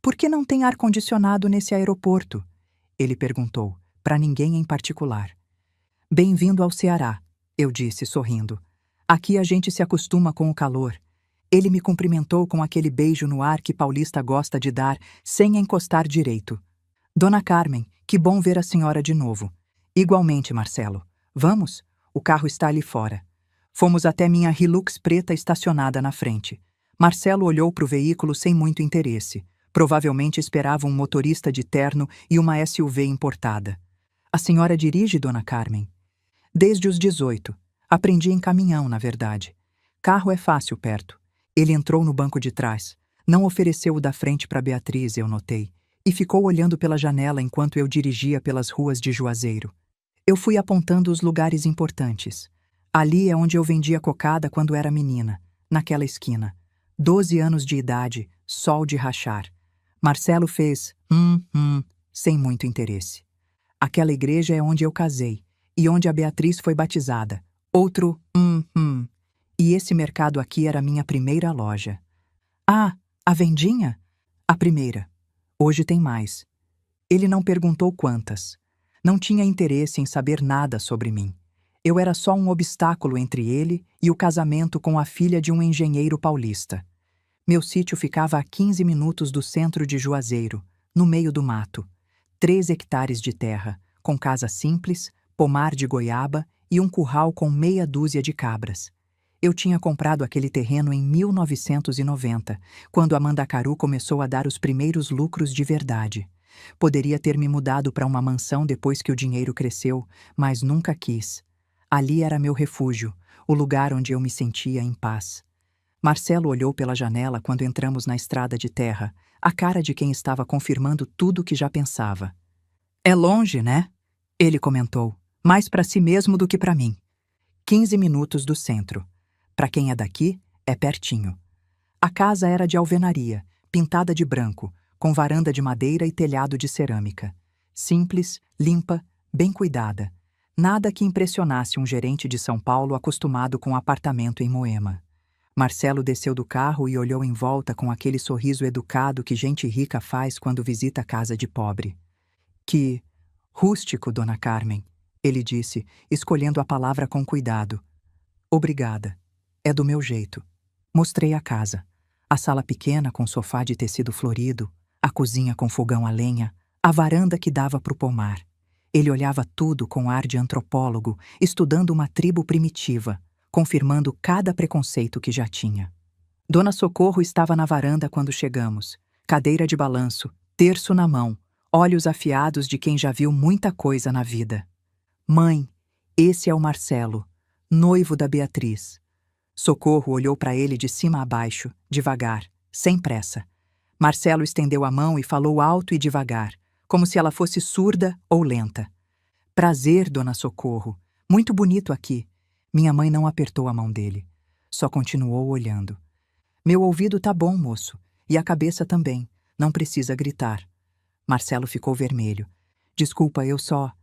"Por que não tem ar-condicionado nesse aeroporto?" Ele perguntou, para ninguém em particular. "Bem-vindo ao Ceará," eu disse, sorrindo. "Aqui a gente se acostuma com o calor." Ele me cumprimentou com aquele beijo no ar que paulista gosta de dar, sem encostar direito. "Dona Carmen, que bom ver a senhora de novo." "Igualmente, Marcelo. Vamos? O carro está ali fora." Fomos até minha Hilux preta estacionada na frente. Marcelo olhou para o veículo sem muito interesse. Provavelmente esperava um motorista de terno e uma SUV importada. "A senhora dirige, Dona Carmen?" "Desde os 18. Aprendi em caminhão, na verdade. Carro é fácil perto." Ele entrou no banco de trás. Não ofereceu o da frente para Beatriz, eu notei, e ficou olhando pela janela enquanto eu dirigia pelas ruas de Juazeiro. Eu fui apontando os lugares importantes. Ali é onde eu vendia cocada quando era menina, naquela esquina. 12 anos de idade, sol de rachar. Marcelo fez sem muito interesse. Aquela igreja é onde eu casei, e onde a Beatriz foi batizada. Outro E esse mercado aqui era minha primeira loja. "Ah, a vendinha?" "A primeira. Hoje tem mais." Ele não perguntou quantas. Não tinha interesse em saber nada sobre mim. Eu era só um obstáculo entre ele e o casamento com a filha de um engenheiro paulista. Meu sítio ficava a 15 minutos do centro de Juazeiro, no meio do mato. 3 hectares de terra, com casa simples, pomar de goiaba e um curral com meia dúzia de cabras. Eu tinha comprado aquele terreno em 1990, quando a Mandacaru começou a dar os primeiros lucros de verdade. Poderia ter me mudado para uma mansão depois que o dinheiro cresceu, mas nunca quis. Ali era meu refúgio, o lugar onde eu me sentia em paz. Marcelo olhou pela janela quando entramos na estrada de terra, a cara de quem estava confirmando tudo o que já pensava. "É longe, né?" Ele comentou, mais para si mesmo do que para mim. 15 minutos do centro. Para quem é daqui, é pertinho. A casa era de alvenaria, pintada de branco, com varanda de madeira e telhado de cerâmica. Simples, limpa, bem cuidada. Nada que impressionasse um gerente de São Paulo acostumado com apartamento em Moema. Marcelo desceu do carro e olhou em volta com aquele sorriso educado que gente rica faz quando visita a casa de pobre. "Que rústico, Dona Carmen," ele disse, escolhendo a palavra com cuidado. "Obrigada. É do meu jeito." Mostrei a casa. A sala pequena com sofá de tecido florido, a cozinha com fogão a lenha, a varanda que dava para o pomar. Ele olhava tudo com ar de antropólogo, estudando uma tribo primitiva, confirmando cada preconceito que já tinha. Dona Socorro estava na varanda quando chegamos, cadeira de balanço, terço na mão, olhos afiados de quem já viu muita coisa na vida. Mãe, esse é o Marcelo, noivo da Beatriz. Socorro olhou para ele de cima a baixo, devagar, sem pressa. Marcelo estendeu a mão e falou alto e devagar, como se ela fosse surda ou lenta. Prazer, Dona Socorro. Muito bonito aqui. Minha mãe não apertou a mão dele. Só continuou olhando. Meu ouvido tá bom, moço. E a cabeça também. Não precisa gritar. Marcelo ficou vermelho. Desculpa, eu só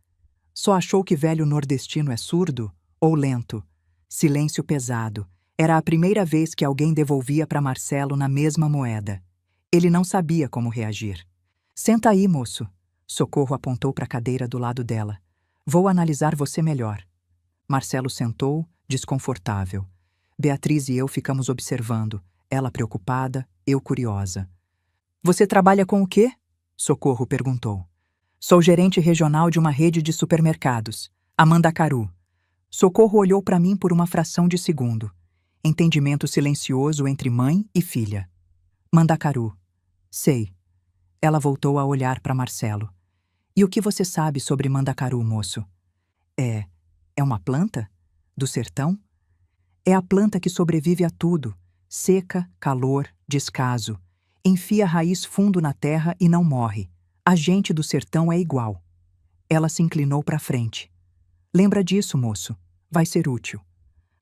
achou que velho nordestino é surdo ou lento? Silêncio pesado. Era a primeira vez que alguém devolvia para Marcelo na mesma moeda. Ele não sabia como reagir. Senta aí, moço. Socorro apontou para a cadeira do lado dela. Vou analisar você melhor. Marcelo sentou, desconfortável. Beatriz e eu ficamos observando, ela preocupada, eu curiosa. Você trabalha com o quê? Socorro perguntou. Sou gerente regional de uma rede de supermercados, a Mandacaru. Socorro olhou para mim por uma fração de segundo. Entendimento silencioso entre mãe e filha. Mandacaru. Sei. Ela voltou a olhar para Marcelo. E o que você sabe sobre Mandacaru, moço? É uma planta? Do sertão? É a planta que sobrevive a tudo. Seca, calor, descaso. Enfia a raiz fundo na terra e não morre. A gente do sertão é igual. Ela se inclinou para frente. Lembra disso, moço. Vai ser útil.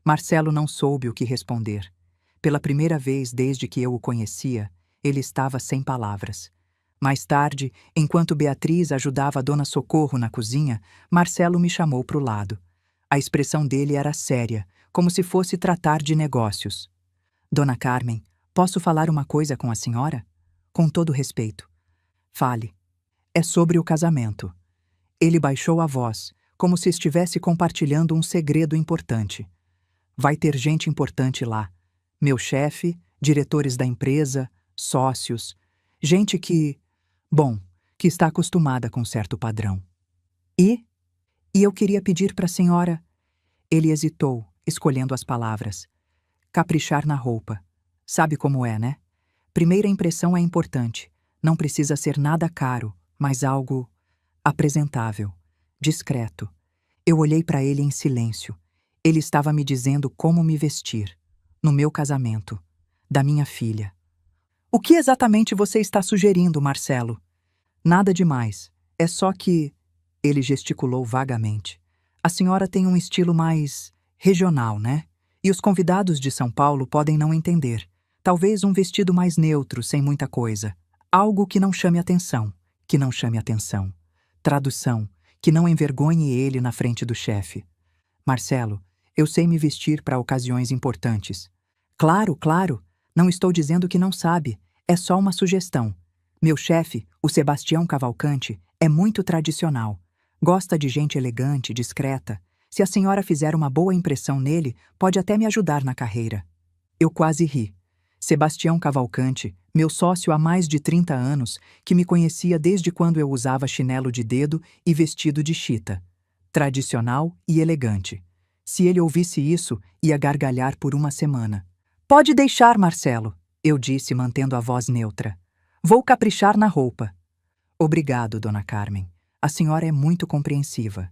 Marcelo não soube o que responder. Pela primeira vez desde que eu o conhecia, ele estava sem palavras. Mais tarde, enquanto Beatriz ajudava a Dona Socorro na cozinha, Marcelo me chamou para o lado. A expressão dele era séria, como se fosse tratar de negócios. Dona Carmen, posso falar uma coisa com a senhora? Com todo respeito. Fale. É sobre o casamento. Ele baixou a voz, como se estivesse compartilhando um segredo importante. Vai ter gente importante lá. Meu chefe, diretores da empresa, sócios, gente que está acostumada com certo padrão. E eu queria pedir para a senhora... Ele hesitou, escolhendo as palavras. Caprichar na roupa. Sabe como é, né? Primeira impressão é importante. Não precisa ser nada caro, mas algo apresentável, discreto. Eu olhei para ele em silêncio. Ele estava me dizendo como me vestir. No meu casamento. Da minha filha. O que exatamente você está sugerindo, Marcelo? Nada demais. É só que... Ele gesticulou vagamente. A senhora tem um estilo mais regional, né? E os convidados de São Paulo podem não entender. Talvez um vestido mais neutro, sem muita coisa. Algo que não chame atenção. Que não chame atenção. Tradução. Que não envergonhe ele na frente do chefe. Marcelo, eu sei me vestir para ocasiões importantes. Claro, claro. Não estou dizendo que não sabe. É só uma sugestão. Meu chefe, o Sebastião Cavalcante, é muito tradicional. Gosta de gente elegante, discreta. Se a senhora fizer uma boa impressão nele, pode até me ajudar na carreira. Eu quase ri. Sebastião Cavalcante, meu sócio há mais de 30 anos, que me conhecia desde quando eu usava chinelo de dedo e vestido de chita. Tradicional e elegante. Se ele ouvisse isso, ia gargalhar por uma semana. Pode deixar, Marcelo, eu disse, mantendo a voz neutra. Vou caprichar na roupa. Obrigado, Dona Carmen. A senhora é muito compreensiva.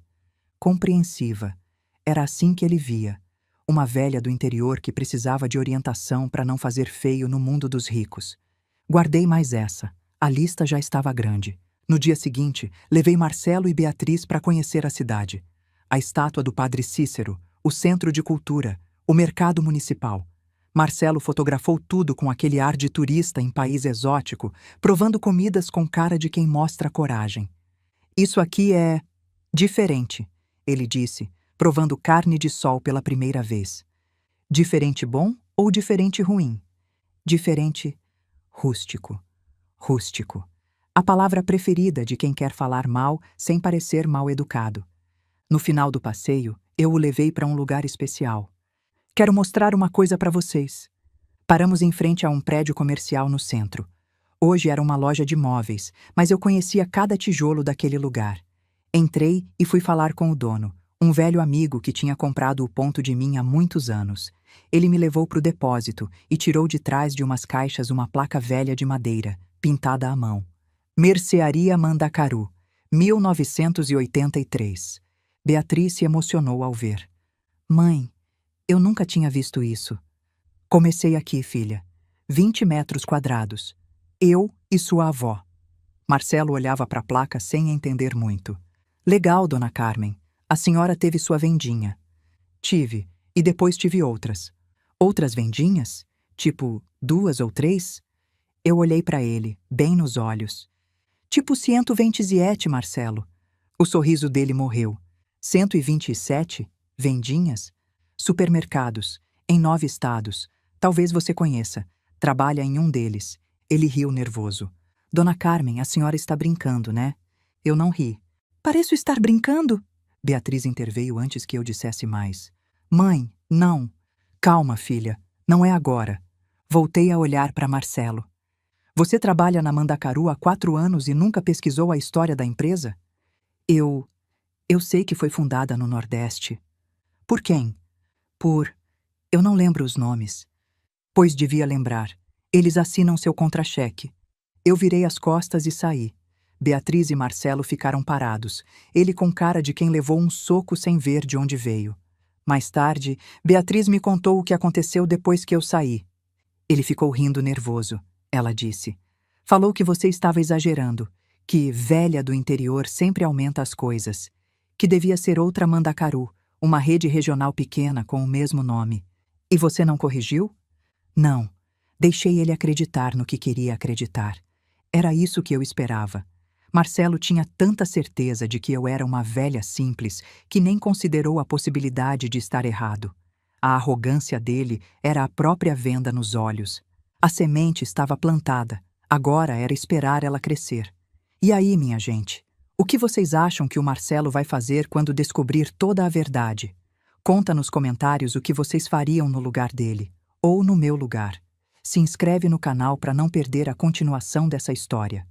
Compreensiva. Era assim que ele via. Uma velha do interior que precisava de orientação para não fazer feio no mundo dos ricos. Guardei mais essa. A lista já estava grande. No dia seguinte, levei Marcelo e Beatriz para conhecer a cidade. A estátua do Padre Cícero, o centro de cultura, o mercado municipal. Marcelo fotografou tudo com aquele ar de turista em país exótico, provando comidas com cara de quem mostra coragem. Isso aqui é... diferente, ele disse, provando carne de sol pela primeira vez. Diferente bom ou diferente ruim? Diferente rústico. Rústico. A palavra preferida de quem quer falar mal sem parecer mal educado. No final do passeio, eu o levei para um lugar especial. Quero mostrar uma coisa para vocês. Paramos em frente a um prédio comercial no centro. Hoje era uma loja de móveis, mas eu conhecia cada tijolo daquele lugar. Entrei e fui falar com o dono, um velho amigo que tinha comprado o ponto de mim há muitos anos. Ele me levou para o depósito e tirou de trás de umas caixas uma placa velha de madeira, pintada à mão. Mercearia Mandacaru, 1983. Beatriz se emocionou ao ver. Mãe, eu nunca tinha visto isso. Comecei aqui, filha. 20 metros quadrados. Eu e sua avó. Marcelo olhava para a placa sem entender muito. Legal, dona Carmen. A senhora teve sua vendinha. Tive, e depois tive outras. Outras vendinhas? Tipo, 2 ou 3? Eu olhei para ele, bem nos olhos. Tipo 127, Marcelo. O sorriso dele morreu. 127? Vendinhas? Supermercados, em 9 estados. Talvez você conheça. Trabalha em um deles. Ele riu nervoso. Dona Carmen, a senhora está brincando, né? Eu não ri. Pareço estar brincando? Beatriz interveio antes que eu dissesse mais. Mãe, não. Calma, filha. Não é agora. Voltei a olhar para Marcelo. Você trabalha na Mandacaru há 4 anos e nunca pesquisou a história da empresa? Eu sei que foi fundada no Nordeste. Por quem? Eu não lembro os nomes. Pois devia lembrar. Eles assinam seu contra-cheque. Eu virei as costas e saí. Beatriz e Marcelo ficaram parados, ele com cara de quem levou um soco sem ver de onde veio. Mais tarde, Beatriz me contou o que aconteceu depois que eu saí. Ele ficou rindo nervoso, ela disse. Falou que você estava exagerando, que velha do interior sempre aumenta as coisas, que devia ser outra Mandacaru, uma rede regional pequena com o mesmo nome. E você não corrigiu? Não. Deixei ele acreditar no que queria acreditar. Era isso que eu esperava. Marcelo tinha tanta certeza de que eu era uma velha simples que nem considerou a possibilidade de estar errado. A arrogância dele era a própria venda nos olhos. A semente estava plantada, agora era esperar ela crescer. E aí, minha gente, o que vocês acham que o Marcelo vai fazer quando descobrir toda a verdade? Conta nos comentários o que vocês fariam no lugar dele, ou no meu lugar. Se inscreve no canal para não perder a continuação dessa história.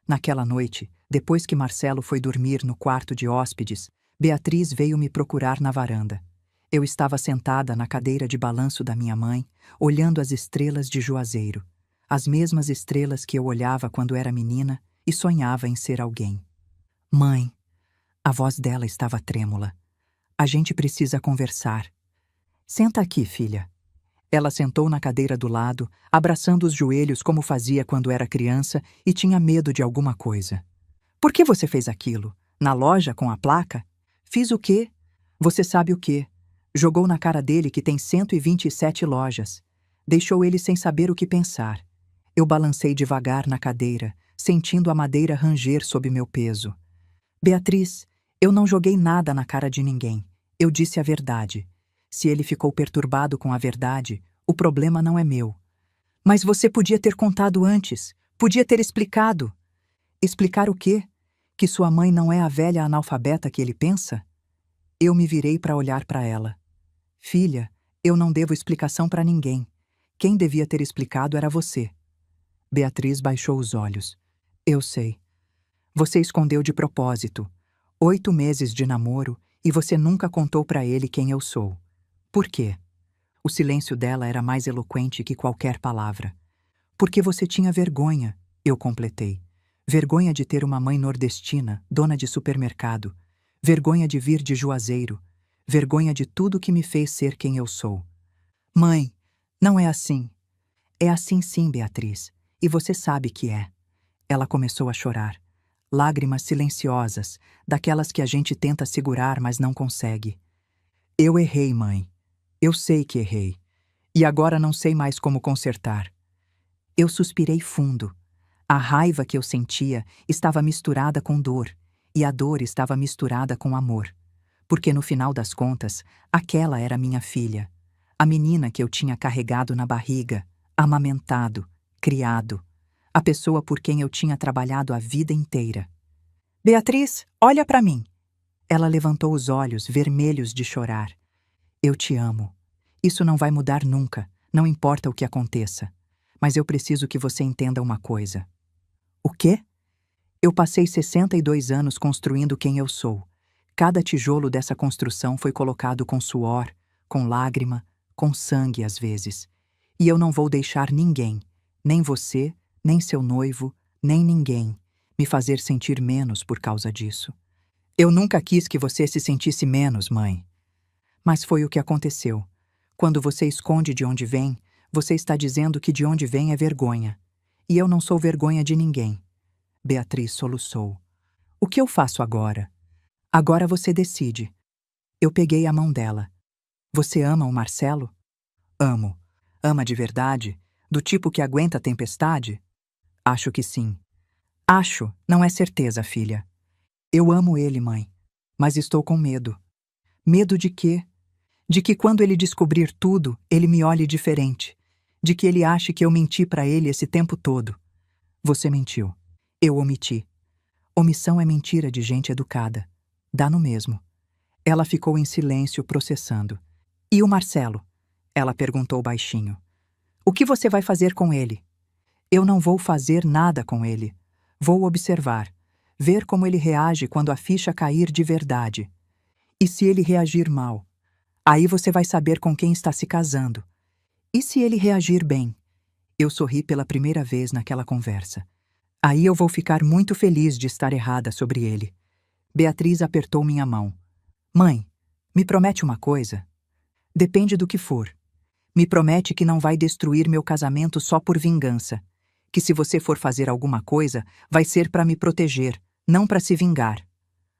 Naquela noite, depois que Marcelo foi dormir no quarto de hóspedes, Beatriz veio me procurar na varanda. Eu estava sentada na cadeira de balanço da minha mãe, olhando as estrelas de Juazeiro, as mesmas estrelas que eu olhava quando era menina e sonhava em ser alguém. Mãe, a voz dela estava trêmula. A gente precisa conversar. Senta aqui, filha. Ela sentou na cadeira do lado, abraçando os joelhos como fazia quando era criança e tinha medo de alguma coisa. Por que você fez aquilo? Na loja com a placa? Fiz o quê? Você sabe o quê? Jogou na cara dele que tem 127 lojas. Deixou ele sem saber o que pensar. Eu balancei devagar na cadeira, sentindo a madeira ranger sob meu peso. Beatriz, eu não joguei nada na cara de ninguém. Eu disse a verdade. Se ele ficou perturbado com a verdade, o problema não é meu. Mas você podia ter contado antes. Podia ter explicado. Explicar o quê? Que sua mãe não é a velha analfabeta que ele pensa? Eu me virei para olhar para ela. Filha, eu não devo explicação para ninguém. Quem devia ter explicado era você. Beatriz baixou os olhos. Eu sei. Você escondeu de propósito. 8 meses de namoro e você nunca contou para ele quem eu sou. Por quê? O silêncio dela era mais eloquente que qualquer palavra. Porque você tinha vergonha, eu completei. Vergonha de ter uma mãe nordestina, dona de supermercado. Vergonha de vir de Juazeiro. Vergonha de tudo que me fez ser quem eu sou. Mãe, não é assim. É assim sim, Beatriz. E você sabe que é. Ela começou a chorar. Lágrimas silenciosas, daquelas que a gente tenta segurar, mas não consegue. Eu errei, mãe. Eu sei que errei. E agora não sei mais como consertar. Eu suspirei fundo. A raiva que eu sentia estava misturada com dor, e a dor estava misturada com amor. Porque no final das contas, aquela era minha filha. A menina que eu tinha carregado na barriga, amamentado, criado. A pessoa por quem eu tinha trabalhado a vida inteira. Beatriz, olha para mim. Ela levantou os olhos, vermelhos de chorar. Eu te amo. Isso não vai mudar nunca. Não importa o que aconteça, mas eu preciso que você entenda uma coisa. O quê? Eu passei 62 anos construindo quem eu sou. Cada tijolo dessa construção foi colocado com suor, com lágrima, com sangue às vezes. E eu não vou deixar ninguém, nem você, nem seu noivo, nem ninguém, me fazer sentir menos por causa disso. Eu nunca quis que você se sentisse menos, mãe. Mas foi o que aconteceu. Quando você esconde de onde vem, você está dizendo que de onde vem é vergonha. E eu não sou vergonha de ninguém. Beatriz soluçou. O que eu faço agora? Agora você decide. Eu peguei a mão dela. Você ama o Marcelo? Amo. Ama de verdade? Do tipo que aguenta a tempestade? Acho que sim. Acho, não é certeza, filha. Eu amo ele, mãe. Mas estou com medo. Medo de quê? De que quando ele descobrir tudo, ele me olhe diferente. De que ele ache que eu menti para ele esse tempo todo. Você mentiu. Eu omiti. Omissão é mentira de gente educada. Dá no mesmo. Ela ficou em silêncio, processando. E o Marcelo? Ela perguntou baixinho. O que você vai fazer com ele? Eu não vou fazer nada com ele. Vou observar. Ver como ele reage quando a ficha cair de verdade. E se ele reagir mal? Aí você vai saber com quem está se casando. E se ele reagir bem? Eu sorri pela primeira vez naquela conversa. Aí eu vou ficar muito feliz de estar errada sobre ele. Beatriz apertou minha mão. Mãe, me promete uma coisa? Depende do que for. Me promete que não vai destruir meu casamento só por vingança. Que se você for fazer alguma coisa, vai ser para me proteger, não para se vingar.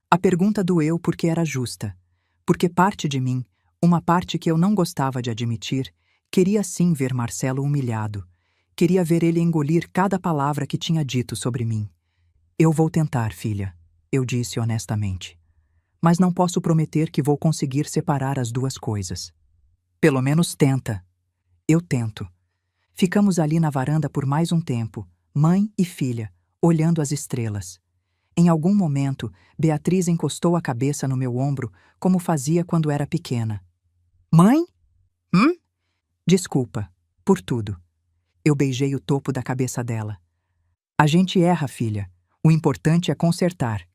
A pergunta doeu porque era justa. Porque parte de mim, uma parte que eu não gostava de admitir, queria sim ver Marcelo humilhado. Queria ver ele engolir cada palavra que tinha dito sobre mim. Eu vou tentar, filha, eu disse honestamente. Mas não posso prometer que vou conseguir separar as duas coisas. Pelo menos tenta. Eu tento. Ficamos ali na varanda por mais um tempo, mãe e filha, olhando as estrelas. Em algum momento, Beatriz encostou a cabeça no meu ombro, como fazia quando era pequena. Mãe? Desculpa, por tudo. Eu beijei o topo da cabeça dela. A gente erra, filha. O importante é consertar.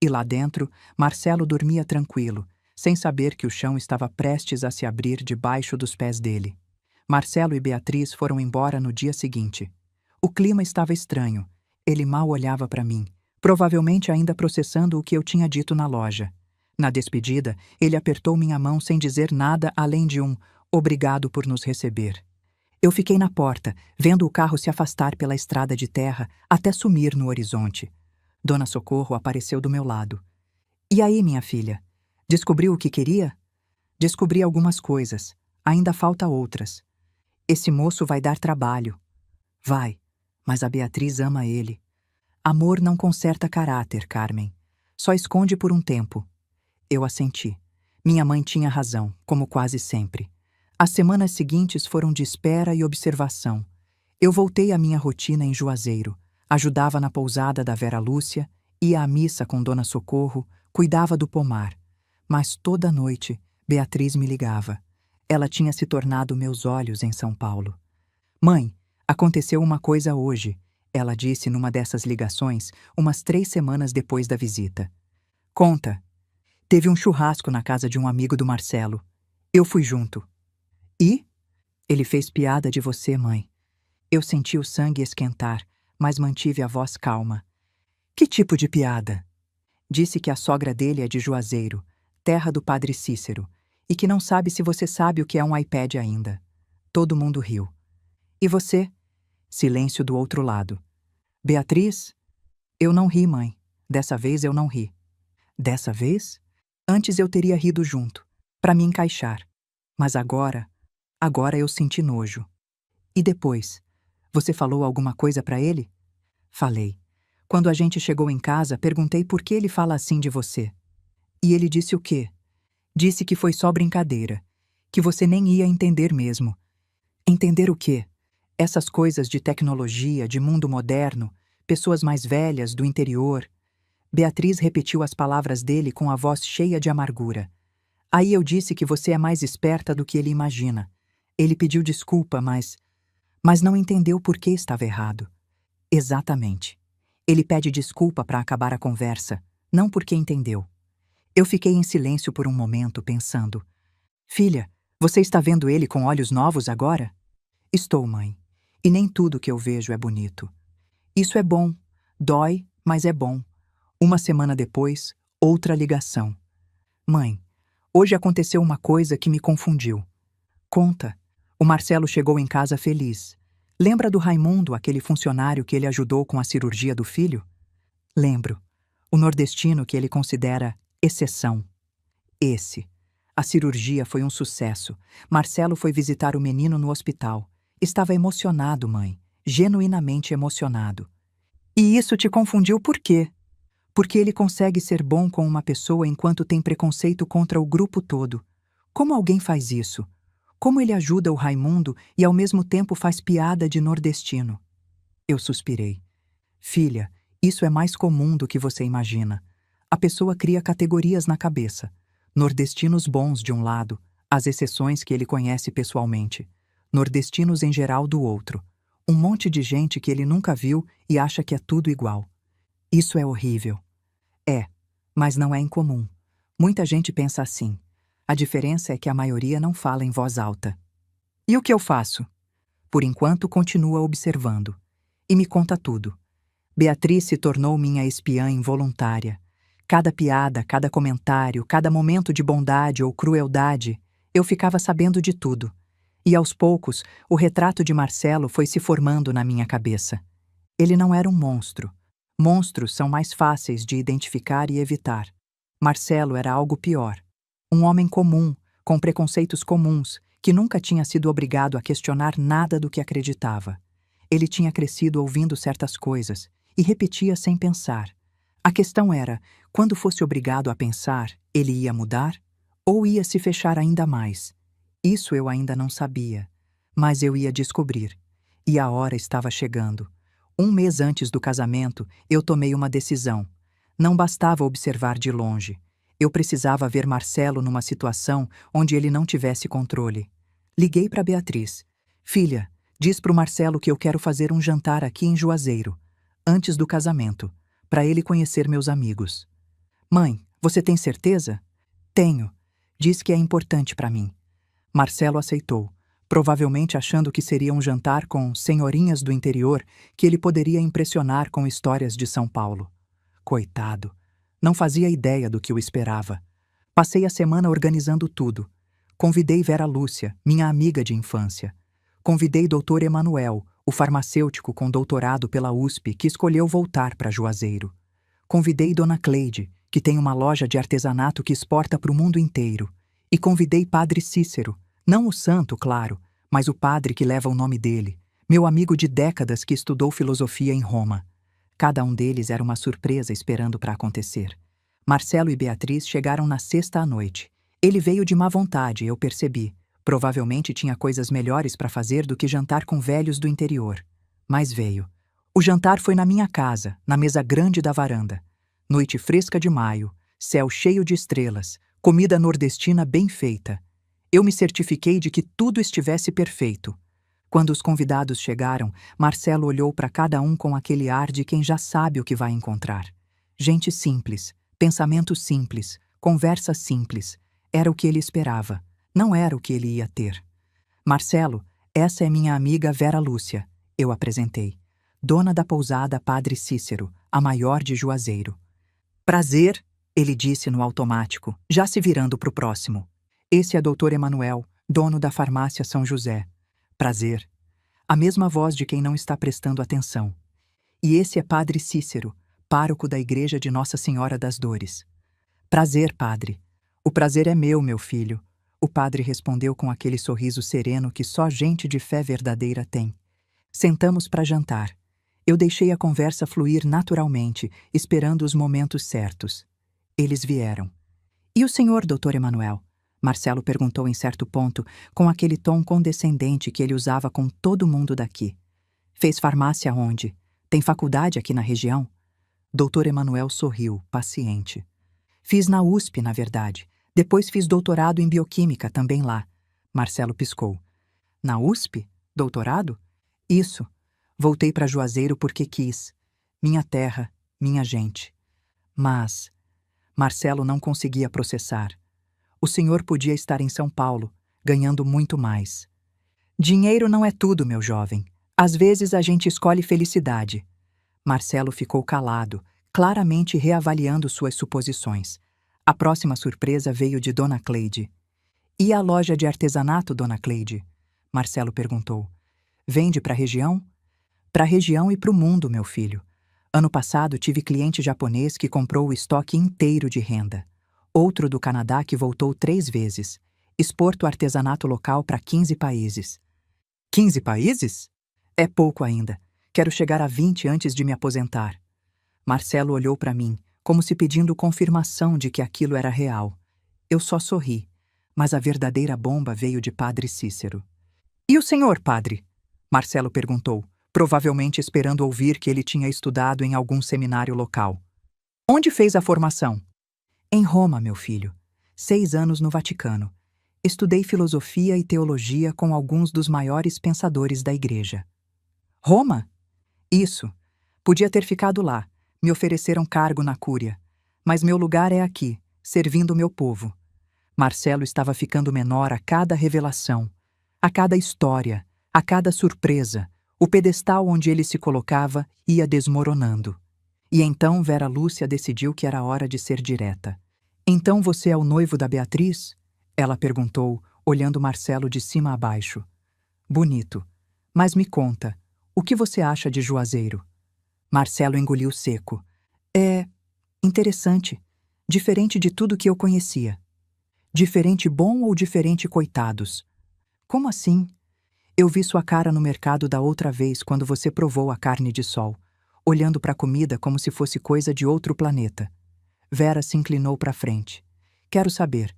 E lá dentro, Marcelo dormia tranquilo, sem saber que o chão estava prestes a se abrir debaixo dos pés dele. Marcelo e Beatriz foram embora no dia seguinte. O clima estava estranho. Ele mal olhava para mim, provavelmente ainda processando o que eu tinha dito na loja. Na despedida, ele apertou minha mão sem dizer nada além de um obrigado por nos receber. Eu fiquei na porta, vendo o carro se afastar pela estrada de terra até sumir no horizonte. Dona Socorro apareceu do meu lado. E aí, minha filha? Descobriu o que queria? Descobri algumas coisas. Ainda falta outras. Esse moço vai dar trabalho. Vai, mas a Beatriz ama ele. Amor não conserta caráter, Carmen. Só esconde por um tempo. Eu assenti. Minha mãe tinha razão, como quase sempre. As semanas seguintes foram de espera e observação. Eu voltei à minha rotina em Juazeiro. Ajudava na pousada da Vera Lúcia, ia à missa com Dona Socorro, cuidava do pomar. Mas toda noite, Beatriz me ligava. Ela tinha se tornado meus olhos em São Paulo. Mãe, aconteceu uma coisa hoje, ela disse numa dessas ligações, umas 3 semanas depois da visita. Conta. Teve um churrasco na casa de um amigo do Marcelo. Eu fui junto. E? Ele fez piada de você, mãe. Eu senti o sangue esquentar, mas mantive a voz calma. Que tipo de piada? Disse que a sogra dele é de Juazeiro, terra do padre Cícero, e que não sabe se você sabe o que é um iPad ainda. Todo mundo riu. E você? Silêncio do outro lado. Beatriz? Eu não ri, mãe. Dessa vez eu não ri. Dessa vez? Antes eu teria rido junto, para me encaixar. Mas agora eu senti nojo. E depois? Você falou alguma coisa para ele? Falei. Quando a gente chegou em casa, perguntei por que ele fala assim de você. E ele disse o quê? Disse que foi só brincadeira, que você nem ia entender mesmo. Entender o quê? Essas coisas de tecnologia, de mundo moderno, pessoas mais velhas, do interior. Beatriz repetiu as palavras dele com a voz cheia de amargura. Aí eu disse que você é mais esperta do que ele imagina. Ele pediu desculpa, mas não entendeu por que estava errado. Exatamente. Ele pede desculpa para acabar a conversa, não porque entendeu. Eu fiquei em silêncio por um momento, pensando: Filha, você está vendo ele com olhos novos agora? Estou, mãe. E nem tudo que eu vejo é bonito. Isso é bom. Dói, mas é bom. Uma semana depois, outra ligação. Mãe, hoje aconteceu uma coisa que me confundiu. Conta. O Marcelo chegou em casa feliz. Lembra do Raimundo, aquele funcionário que ele ajudou com a cirurgia do filho? Lembro. O nordestino que ele considera exceção. Esse. A cirurgia foi um sucesso. Marcelo foi visitar o menino no hospital. Estava emocionado, mãe. Genuinamente emocionado. E isso te confundiu por quê? Porque ele consegue ser bom com uma pessoa enquanto tem preconceito contra o grupo todo. Como alguém faz isso? Como ele ajuda o Raimundo e ao mesmo tempo faz piada de nordestino? Eu suspirei. Filha, isso é mais comum do que você imagina. A pessoa cria categorias na cabeça. Nordestinos bons de um lado, as exceções que ele conhece pessoalmente. Nordestinos em geral do outro. Um monte de gente que ele nunca viu e acha que é tudo igual. Isso é horrível. É, mas não é incomum. Muita gente pensa assim. A diferença é que a maioria não fala em voz alta. E o que eu faço? Por enquanto, continua observando. E me conta tudo. Beatriz se tornou minha espiã involuntária. Cada piada, cada comentário, cada momento de bondade ou crueldade, eu ficava sabendo de tudo. E aos poucos, o retrato de Marcelo foi se formando na minha cabeça. Ele não era um monstro. Monstros são mais fáceis de identificar e evitar. Marcelo era algo pior. Um homem comum, com preconceitos comuns, que nunca tinha sido obrigado a questionar nada do que acreditava. Ele tinha crescido ouvindo certas coisas e repetia sem pensar. A questão era, quando fosse obrigado a pensar, ele ia mudar? Ou ia se fechar ainda mais? Isso eu ainda não sabia, mas eu ia descobrir. E a hora estava chegando. Um mês antes do casamento, eu tomei uma decisão. Não bastava observar de longe. Eu precisava ver Marcelo numa situação onde ele não tivesse controle. Liguei para Beatriz. Filha, diz para o Marcelo que eu quero fazer um jantar aqui em Juazeiro, antes do casamento, para ele conhecer meus amigos. Mãe, você tem certeza? Tenho. Diz que é importante para mim. Marcelo aceitou, provavelmente achando que seria um jantar com senhorinhas do interior que ele poderia impressionar com histórias de São Paulo. Coitado. Não fazia ideia do que o esperava. Passei a semana organizando tudo. Convidei Vera Lúcia, minha amiga de infância. Convidei Dr. Emanuel, o farmacêutico com doutorado pela USP que escolheu voltar para Juazeiro. Convidei Dona Cleide, que tem uma loja de artesanato que exporta para o mundo inteiro. E convidei Padre Cícero, não o santo, claro, mas o padre que leva o nome dele, meu amigo de décadas que estudou filosofia em Roma. Cada um deles era uma surpresa esperando para acontecer. Marcelo e Beatriz chegaram na sexta à noite. Ele veio de má vontade, eu percebi. Provavelmente tinha coisas melhores para fazer do que jantar com velhos do interior. Mas veio. O jantar foi na minha casa, na mesa grande da varanda. Noite fresca de maio, céu cheio de estrelas, comida nordestina bem feita. Eu me certifiquei de que tudo estivesse perfeito. Quando os convidados chegaram, Marcelo olhou para cada um com aquele ar de quem já sabe o que vai encontrar. Gente simples, pensamento simples, conversa simples. Era o que ele esperava, não era o que ele ia ter. Marcelo, essa é minha amiga Vera Lúcia, eu apresentei. Dona da pousada Padre Cícero, a maior de Juazeiro. Prazer, ele disse no automático, já se virando para o próximo. Esse é Dr. Emanuel, dono da farmácia São José. Prazer. A mesma voz de quem não está prestando atenção. E esse é Padre Cícero, pároco da Igreja de Nossa Senhora das Dores. Prazer, padre. O prazer é meu filho. O padre respondeu com aquele sorriso sereno que só gente de fé verdadeira tem. Sentamos para jantar. Eu deixei a conversa fluir naturalmente, esperando os momentos certos. Eles vieram. E o senhor, Dr. Emanuel? Marcelo perguntou em certo ponto, com aquele tom condescendente que ele usava com todo mundo daqui. Fez farmácia onde? Tem faculdade aqui na região? Dr. Emanuel sorriu, paciente. Fiz na USP, na verdade. Depois fiz doutorado em bioquímica, também lá. Marcelo piscou. Na USP? Doutorado? Isso. Voltei para Juazeiro porque quis. Minha terra, minha gente. Mas Marcelo não conseguia processar. O senhor podia estar em São Paulo, ganhando muito mais. Dinheiro não é tudo, meu jovem. Às vezes a gente escolhe felicidade. Marcelo ficou calado, claramente reavaliando suas suposições. A próxima surpresa veio de Dona Cleide. E a loja de artesanato, Dona Cleide? Marcelo perguntou. Vende para a região? Para a região e para o mundo, meu filho. Ano passado tive cliente japonês que comprou o estoque inteiro de renda. Outro do Canadá que voltou 3 vezes. Exporto artesanato local para 15 países. 15 países? É pouco ainda. Quero chegar a 20 antes de me aposentar. Marcelo olhou para mim, como se pedindo confirmação de que aquilo era real. Eu só sorri, mas a verdadeira bomba veio de Padre Cícero. E o senhor, padre? Marcelo perguntou, provavelmente esperando ouvir que ele tinha estudado em algum seminário local. Onde fez a formação? Em Roma, meu filho. 6 anos no Vaticano. Estudei filosofia e teologia com alguns dos maiores pensadores da igreja. Roma? Isso. Podia ter ficado lá. Me ofereceram cargo na cúria. Mas meu lugar é aqui, servindo o meu povo. Marcelo estava ficando menor a cada revelação, a cada história, a cada surpresa. O pedestal onde ele se colocava ia desmoronando. E então Vera Lúcia decidiu que era hora de ser direta. Então você é o noivo da Beatriz? Ela perguntou, olhando Marcelo de cima a baixo. Bonito. Mas me conta, o que você acha de Juazeiro? Marcelo engoliu seco. É interessante. Diferente de tudo que eu conhecia. Diferente bom ou diferente coitados? Como assim? Eu vi sua cara no mercado da outra vez quando você provou a carne de sol, olhando para a comida como se fosse coisa de outro planeta. Vera se inclinou para frente. Quero saber,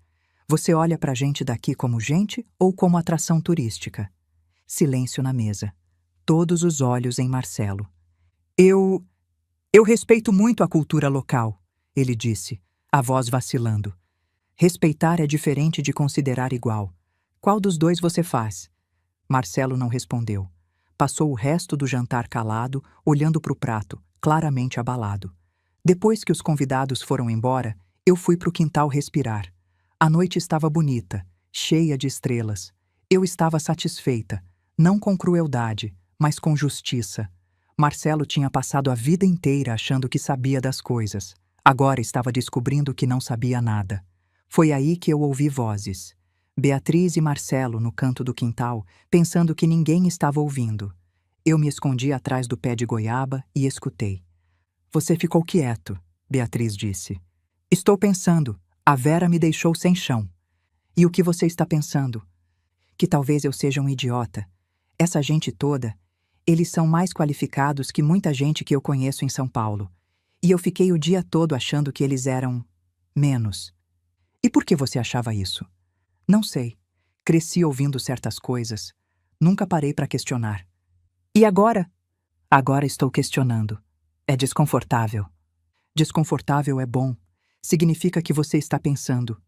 você olha para a gente daqui como gente ou como atração turística? Silêncio na mesa. Todos os olhos em Marcelo. Eu respeito muito a cultura local, ele disse, a voz vacilando. Respeitar é diferente de considerar igual. Qual dos dois você faz? Marcelo não respondeu. Passou o resto do jantar calado, olhando para o prato, claramente abalado. Depois que os convidados foram embora, eu fui para o quintal respirar. A noite estava bonita, cheia de estrelas. Eu estava satisfeita, não com crueldade, mas com justiça. Marcelo tinha passado a vida inteira achando que sabia das coisas. Agora estava descobrindo que não sabia nada. Foi aí que eu ouvi vozes. Beatriz e Marcelo no canto do quintal, pensando que ninguém estava ouvindo. Eu me escondi atrás do pé de goiaba e escutei. Você ficou quieto, Beatriz disse. Estou pensando. A Vera me deixou sem chão. E o que você está pensando? Que talvez eu seja um idiota. Essa gente toda, eles são mais qualificados que muita gente que eu conheço em São Paulo. E eu fiquei o dia todo achando que eles eram menos. E por que você achava isso? Não sei. Cresci ouvindo certas coisas. Nunca parei para questionar. E agora? Agora estou questionando. É desconfortável. Desconfortável é bom. Significa que você está pensando.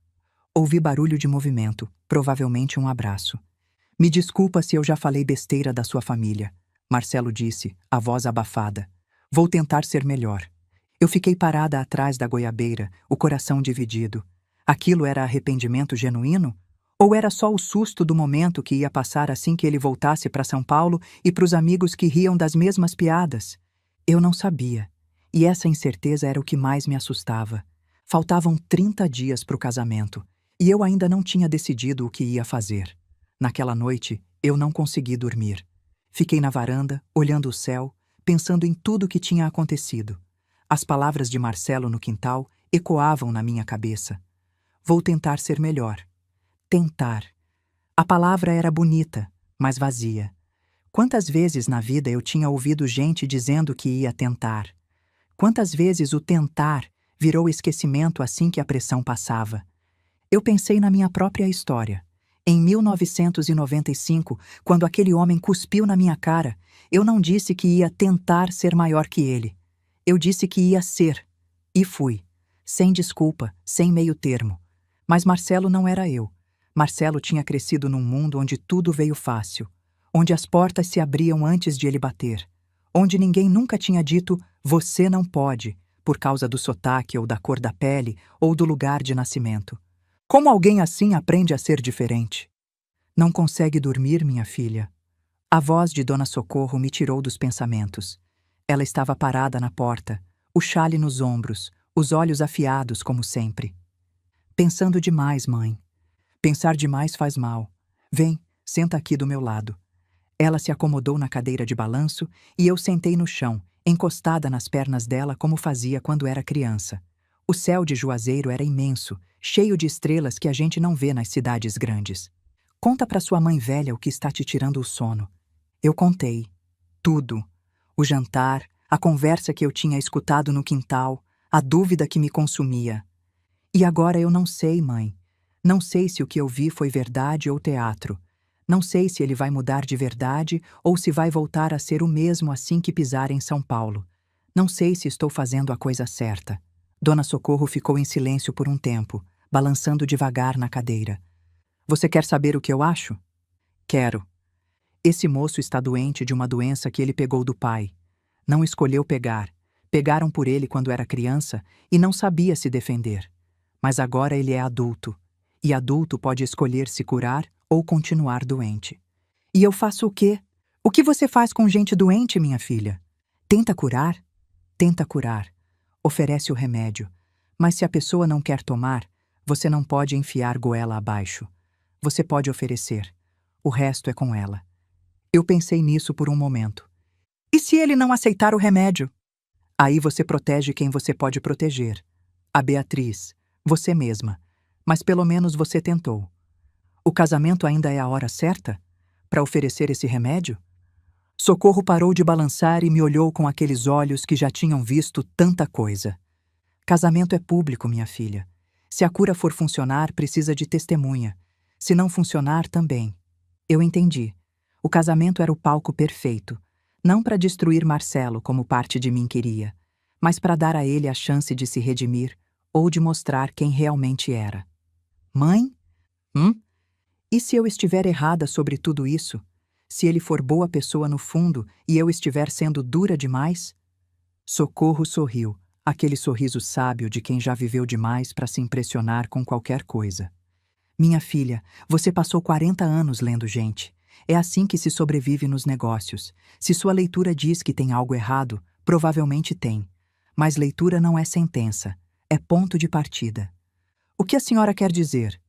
Ouvi barulho de movimento, provavelmente um abraço. Me desculpa se eu já falei besteira da sua família, Marcelo disse, a voz abafada. Vou tentar ser melhor. Eu fiquei parada atrás da goiabeira, o coração dividido. Aquilo era arrependimento genuíno? Ou era só o susto do momento que ia passar assim que ele voltasse para São Paulo e para os amigos que riam das mesmas piadas? Eu não sabia. E essa incerteza era o que mais me assustava. Faltavam 30 dias para o casamento, e eu ainda não tinha decidido o que ia fazer. Naquela noite, eu não consegui dormir. Fiquei na varanda, olhando o céu, pensando em tudo o que tinha acontecido. As palavras de Marcelo no quintal ecoavam na minha cabeça. Vou tentar ser melhor. Tentar. A palavra era bonita, mas vazia. Quantas vezes na vida eu tinha ouvido gente dizendo que ia tentar? Quantas vezes o tentar virou esquecimento assim que a pressão passava? Eu pensei na minha própria história. Em 1995, quando aquele homem cuspiu na minha cara, eu não disse que ia tentar ser maior que ele. Eu disse que ia ser. E fui. Sem desculpa, sem meio termo. Mas Marcelo não era eu. Marcelo tinha crescido num mundo onde tudo veio fácil, onde as portas se abriam antes de ele bater, onde ninguém nunca tinha dito "você não pode", por causa do sotaque ou da cor da pele ou do lugar de nascimento. Como alguém assim aprende a ser diferente? Não consegue dormir, minha filha? A voz de Dona Socorro me tirou dos pensamentos. Ela estava parada na porta, o xale nos ombros, os olhos afiados como sempre. Pensando demais, mãe. Pensar demais faz mal. Vem, senta aqui do meu lado. Ela se acomodou na cadeira de balanço e eu sentei no chão, encostada nas pernas dela como fazia quando era criança. O céu de Juazeiro era imenso, cheio de estrelas que a gente não vê nas cidades grandes. Conta para sua mãe velha o que está te tirando o sono. Eu contei. Tudo. O jantar, a conversa que eu tinha escutado no quintal, a dúvida que me consumia. E agora eu não sei, mãe. Não sei se o que eu vi foi verdade ou teatro. Não sei se ele vai mudar de verdade ou se vai voltar a ser o mesmo assim que pisar em São Paulo. Não sei se estou fazendo a coisa certa. Dona Socorro ficou em silêncio por um tempo, balançando devagar na cadeira. Você quer saber o que eu acho? Quero. Esse moço está doente de uma doença que ele pegou do pai. Não escolheu pegar. Pegaram por ele quando era criança e não sabia se defender. Mas agora ele é adulto. E adulto pode escolher se curar ou continuar doente. E eu faço o quê? O que você faz com gente doente, minha filha? Tenta curar? Tenta curar. Oferece o remédio. Mas se a pessoa não quer tomar, você não pode enfiar goela abaixo. Você pode oferecer. O resto é com ela. Eu pensei nisso por um momento. E se ele não aceitar o remédio? Aí você protege quem você pode proteger. A Beatriz, você mesma. Mas pelo menos você tentou. O casamento ainda é a hora certa para oferecer esse remédio? Socorro parou de balançar e me olhou com aqueles olhos que já tinham visto tanta coisa. Casamento é público, minha filha. Se a cura for funcionar, precisa de testemunha. Se não funcionar, também. Eu entendi. O casamento era o palco perfeito. Não para destruir Marcelo, como parte de mim queria, mas para dar a ele a chance de se redimir ou de mostrar quem realmente era. Mãe? E se eu estiver errada sobre tudo isso? Se ele for boa pessoa no fundo e eu estiver sendo dura demais? Socorro sorriu, aquele sorriso sábio de quem já viveu demais para se impressionar com qualquer coisa. Minha filha, você passou 40 anos lendo gente. É assim que se sobrevive nos negócios. Se sua leitura diz que tem algo errado, provavelmente tem. Mas leitura não é sentença, é ponto de partida. O que a senhora quer dizer?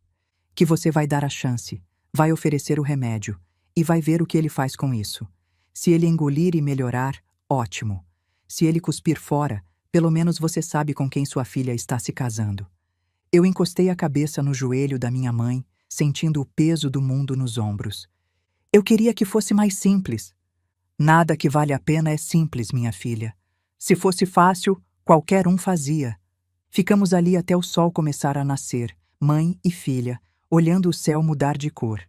Que você vai dar a chance, vai oferecer o remédio e vai ver o que ele faz com isso. Se ele engolir e melhorar, ótimo. Se ele cuspir fora, pelo menos você sabe com quem sua filha está se casando. Eu encostei a cabeça no joelho da minha mãe, sentindo o peso do mundo nos ombros. Eu queria que fosse mais simples. Nada que vale a pena é simples, minha filha. Se fosse fácil, qualquer um fazia. Ficamos ali até o sol começar a nascer, mãe e filha, olhando o céu mudar de cor.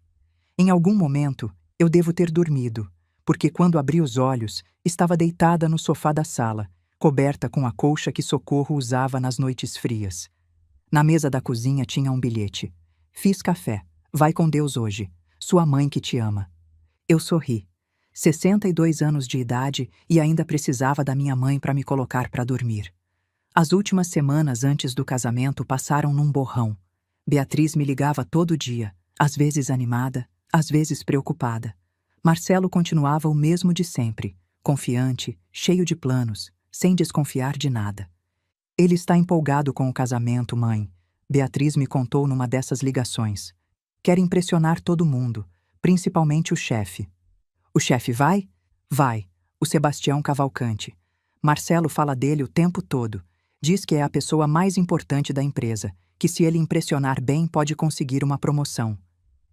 Em algum momento, eu devo ter dormido, porque quando abri os olhos, estava deitada no sofá da sala, coberta com a colcha que Socorro usava nas noites frias. Na mesa da cozinha tinha um bilhete. Fiz café. Vai com Deus hoje. Sua mãe que te ama. Eu sorri. 62 anos de idade e ainda precisava da minha mãe para me colocar para dormir. As últimas semanas antes do casamento passaram num borrão. Beatriz me ligava todo dia, às vezes animada, às vezes preocupada. Marcelo continuava o mesmo de sempre, confiante, cheio de planos, sem desconfiar de nada. Ele está empolgado com o casamento, mãe. Beatriz me contou numa dessas ligações. Quer impressionar todo mundo, principalmente o chefe. O chefe vai? Vai. O Sebastião Cavalcante. Marcelo fala dele o tempo todo. Diz que é a pessoa mais importante da empresa, que se ele impressionar bem pode conseguir uma promoção.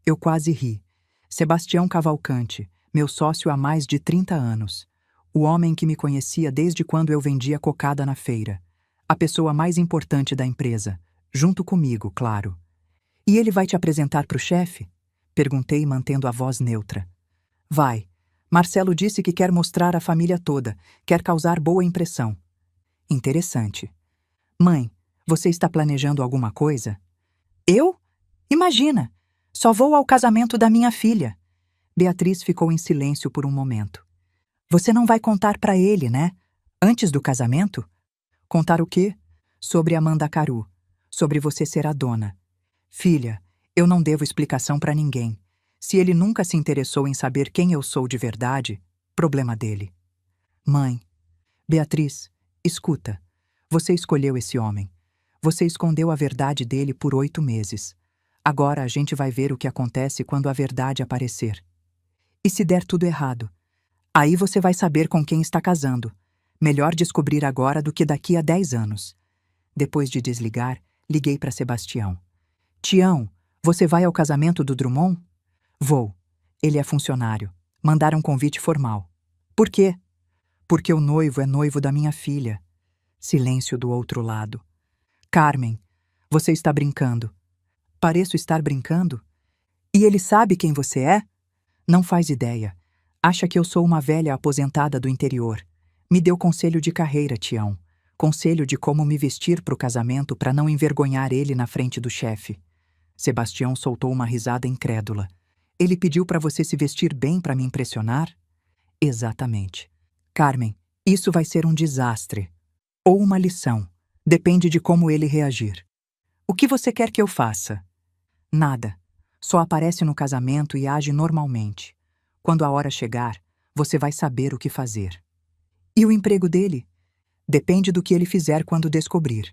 Eu quase ri. Sebastião Cavalcante, meu sócio há mais de 30 anos. O homem que me conhecia desde quando eu vendia cocada na feira. A pessoa mais importante da empresa. Junto comigo, claro. E ele vai te apresentar para o chefe? Perguntei, mantendo a voz neutra. Vai. Marcelo disse que quer mostrar a família toda, quer causar boa impressão. Interessante. Mãe, você está planejando alguma coisa? Eu? Imagina! Só vou ao casamento da minha filha. Beatriz ficou em silêncio por um momento. Você não vai contar para ele, né? Antes do casamento? Contar o quê? Sobre Amanda Caru. Sobre você ser a dona. Filha, eu não devo explicação para ninguém. Se ele nunca se interessou em saber quem eu sou de verdade, problema dele. Mãe. Beatriz, escuta. Você escolheu esse homem. Você escondeu a verdade dele por 8 meses. Agora a gente vai ver o que acontece quando a verdade aparecer. E se der tudo errado? Aí você vai saber com quem está casando. Melhor descobrir agora do que daqui a 10 anos. Depois de desligar, liguei para Sebastião. Tião, você vai ao casamento do Drummond? Vou. Ele é funcionário. Mandaram um convite formal. Por quê? Porque o noivo é noivo da minha filha. Silêncio do outro lado. Carmen, você está brincando. Pareço estar brincando? E ele sabe quem você é? Não faz ideia. Acha que eu sou uma velha aposentada do interior. Me deu conselho de carreira, Tião. Conselho de como me vestir para o casamento para não envergonhar ele na frente do chefe. Sebastião soltou uma risada incrédula. Ele pediu para você se vestir bem para me impressionar? Exatamente. Carmen, isso vai ser um desastre. Ou uma lição. Depende de como ele reagir. O que você quer que eu faça? Nada. Só aparece no casamento e age normalmente. Quando a hora chegar, você vai saber o que fazer. E o emprego dele? Depende do que ele fizer quando descobrir.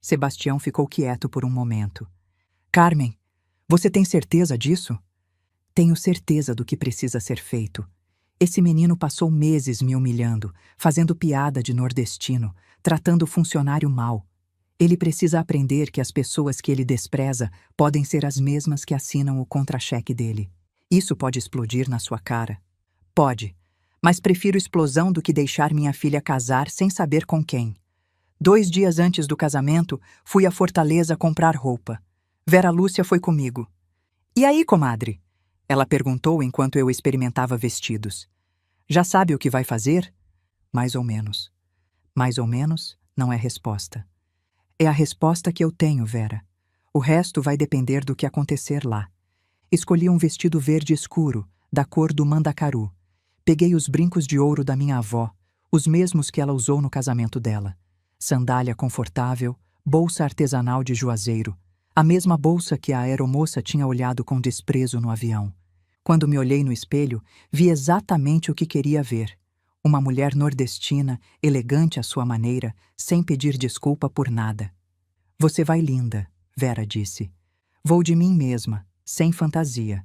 Sebastião ficou quieto por um momento. Carmen, você tem certeza disso? Tenho certeza do que precisa ser feito. Esse menino passou meses me humilhando, fazendo piada de nordestino, tratando o funcionário mal. Ele precisa aprender que as pessoas que ele despreza podem ser as mesmas que assinam o contra-cheque dele. Isso pode explodir na sua cara. Pode, mas prefiro explosão do que deixar minha filha casar sem saber com quem. 2 dias antes do casamento, fui à Fortaleza comprar roupa. Vera Lúcia foi comigo. E aí, comadre? Ela perguntou enquanto eu experimentava vestidos. Já sabe o que vai fazer? Mais ou menos. Mais ou menos não é resposta. É a resposta que eu tenho, Vera. O resto vai depender do que acontecer lá. Escolhi um vestido verde escuro, da cor do mandacaru. Peguei os brincos de ouro da minha avó, os mesmos que ela usou no casamento dela. Sandália confortável, bolsa artesanal de juazeiro, a mesma bolsa que a aeromoça tinha olhado com desprezo no avião. Quando me olhei no espelho, vi exatamente o que queria ver. Uma mulher nordestina, elegante à sua maneira, sem pedir desculpa por nada. Você vai linda, Vera disse. Vou de mim mesma, sem fantasia.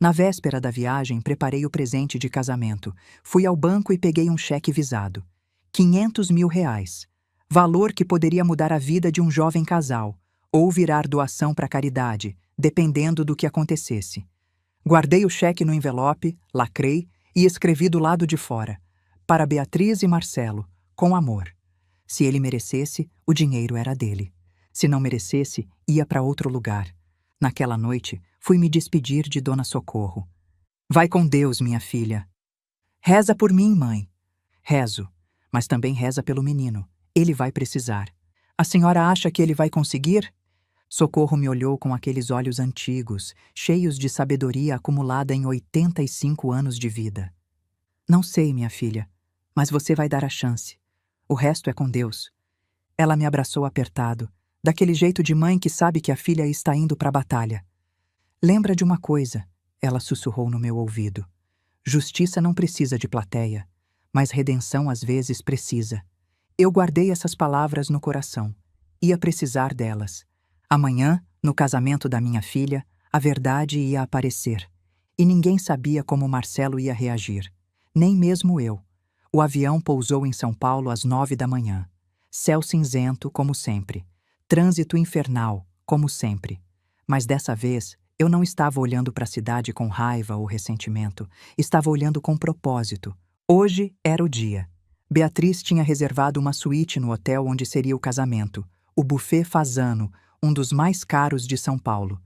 Na véspera da viagem, preparei o presente de casamento. Fui ao banco e peguei um cheque visado. 500 mil reais. Valor que poderia mudar a vida de um jovem casal, ou virar doação para caridade, dependendo do que acontecesse. Guardei o cheque no envelope, lacrei e escrevi do lado de fora. Para Beatriz e Marcelo, com amor. Se ele merecesse, o dinheiro era dele. Se não merecesse, ia para outro lugar. Naquela noite, fui me despedir de Dona Socorro. Vai com Deus, minha filha. Reza por mim, mãe. Rezo, mas também reza pelo menino. Ele vai precisar. A senhora acha que ele vai conseguir? Socorro me olhou com aqueles olhos antigos, cheios de sabedoria acumulada em 85 anos de vida. Não sei, minha filha, mas você vai dar a chance. O resto é com Deus. Ela me abraçou apertado, daquele jeito de mãe que sabe que a filha está indo para a batalha. Lembra de uma coisa, ela sussurrou no meu ouvido. Justiça não precisa de plateia, mas redenção às vezes precisa. Eu guardei essas palavras no coração. Ia precisar delas. Amanhã, no casamento da minha filha, a verdade ia aparecer. E ninguém sabia como Marcelo ia reagir. Nem mesmo eu. O avião pousou em São Paulo às 9 da manhã. Céu cinzento, como sempre. Trânsito infernal, como sempre. Mas dessa vez, eu não estava olhando para a cidade com raiva ou ressentimento. Estava olhando com propósito. Hoje era o dia. Beatriz tinha reservado uma suíte no hotel onde seria o casamento. O buffet Fasano, um dos mais caros de São Paulo.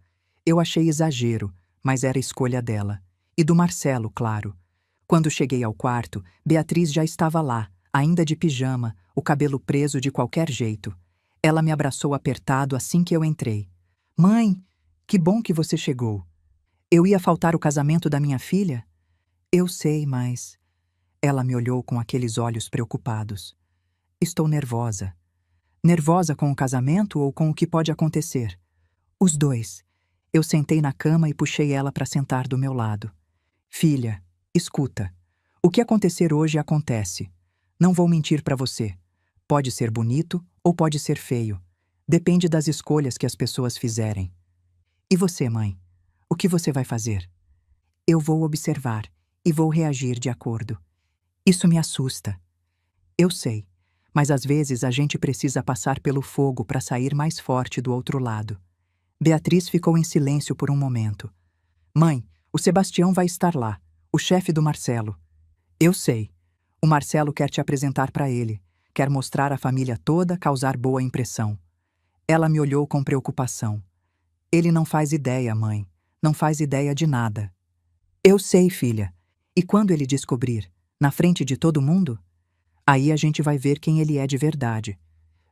Eu achei exagero, mas era escolha dela. E do Marcelo, claro. Quando cheguei ao quarto, Beatriz já estava lá, ainda de pijama, o cabelo preso de qualquer jeito. Ela me abraçou apertado assim que eu entrei. Mãe, que bom que você chegou. Eu ia faltar o casamento da minha filha? Eu sei, mas... Ela me olhou com aqueles olhos preocupados. Estou nervosa. Nervosa com o casamento ou com o que pode acontecer? Os dois. Eu sentei na cama e puxei ela para sentar do meu lado. Filha, escuta. O que acontecer hoje acontece. Não vou mentir para você. Pode ser bonito ou pode ser feio. Depende das escolhas que as pessoas fizerem. E você, mãe? O que você vai fazer? Eu vou observar e vou reagir de acordo. Isso me assusta. Eu sei, mas às vezes a gente precisa passar pelo fogo para sair mais forte do outro lado. Beatriz ficou em silêncio por um momento. Mãe, o Sebastião vai estar lá, o chefe do Marcelo. Eu sei. O Marcelo quer te apresentar para ele, quer mostrar a família toda, causar boa impressão. Ela me olhou com preocupação. Ele não faz ideia, mãe. Não faz ideia de nada. Eu sei, filha. E quando ele descobrir, na frente de todo mundo? Aí a gente vai ver quem ele é de verdade.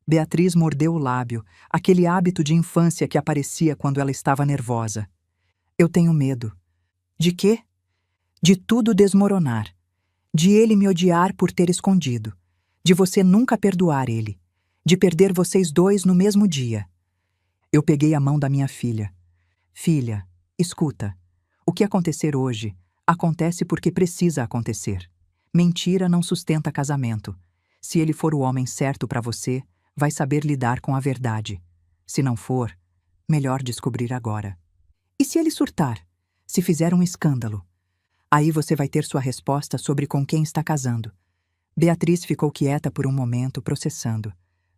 Beatriz mordeu o lábio, aquele hábito de infância que aparecia quando ela estava nervosa. Eu tenho medo. De quê? De tudo desmoronar. De ele me odiar por ter escondido. De você nunca perdoar ele. De perder vocês dois no mesmo dia. Eu peguei a mão da minha filha. Filha, escuta. O que acontecer hoje, acontece porque precisa acontecer. Mentira não sustenta casamento. Se ele for o homem certo para você, vai saber lidar com a verdade. Se não for, melhor descobrir agora. E se ele surtar? Se fizer um escândalo? Aí você vai ter sua resposta sobre com quem está casando. Beatriz ficou quieta por um momento, processando.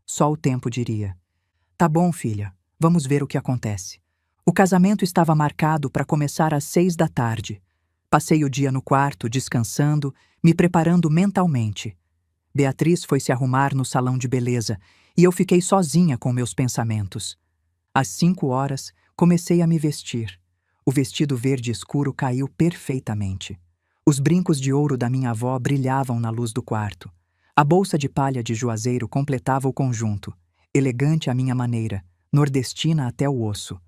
Só o tempo diria. Tá bom, filha, vamos ver o que acontece. O casamento estava marcado para começar às 6 da tarde. Passei o dia no quarto, descansando, me preparando mentalmente. Beatriz foi se arrumar no salão de beleza e eu fiquei sozinha com meus pensamentos. Às 5 horas, comecei a me vestir. O vestido verde escuro caiu perfeitamente. Os brincos de ouro da minha avó brilhavam na luz do quarto. A bolsa de palha de juazeiro completava o conjunto, elegante à minha maneira, nordestina até o osso.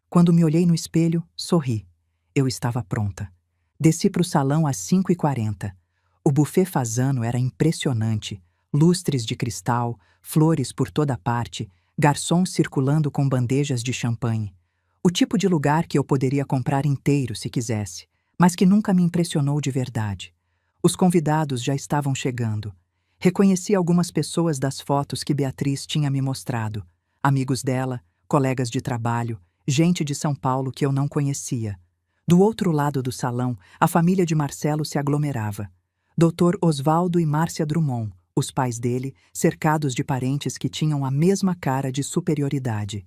Quando me olhei no espelho, sorri. Eu estava pronta. Desci para o salão às 5h40. O buffet fazano era impressionante. Lustres de cristal, flores por toda parte, garçons circulando com bandejas de champanhe. O tipo de lugar que eu poderia comprar inteiro se quisesse, mas que nunca me impressionou de verdade. Os convidados já estavam chegando. Reconheci algumas pessoas das fotos que Beatriz tinha me mostrado. Amigos dela, colegas de trabalho, gente de São Paulo que eu não conhecia. Do outro lado do salão, a família de Marcelo se aglomerava. Dr. Osvaldo e Márcia Drummond, os pais dele, cercados de parentes que tinham a mesma cara de superioridade.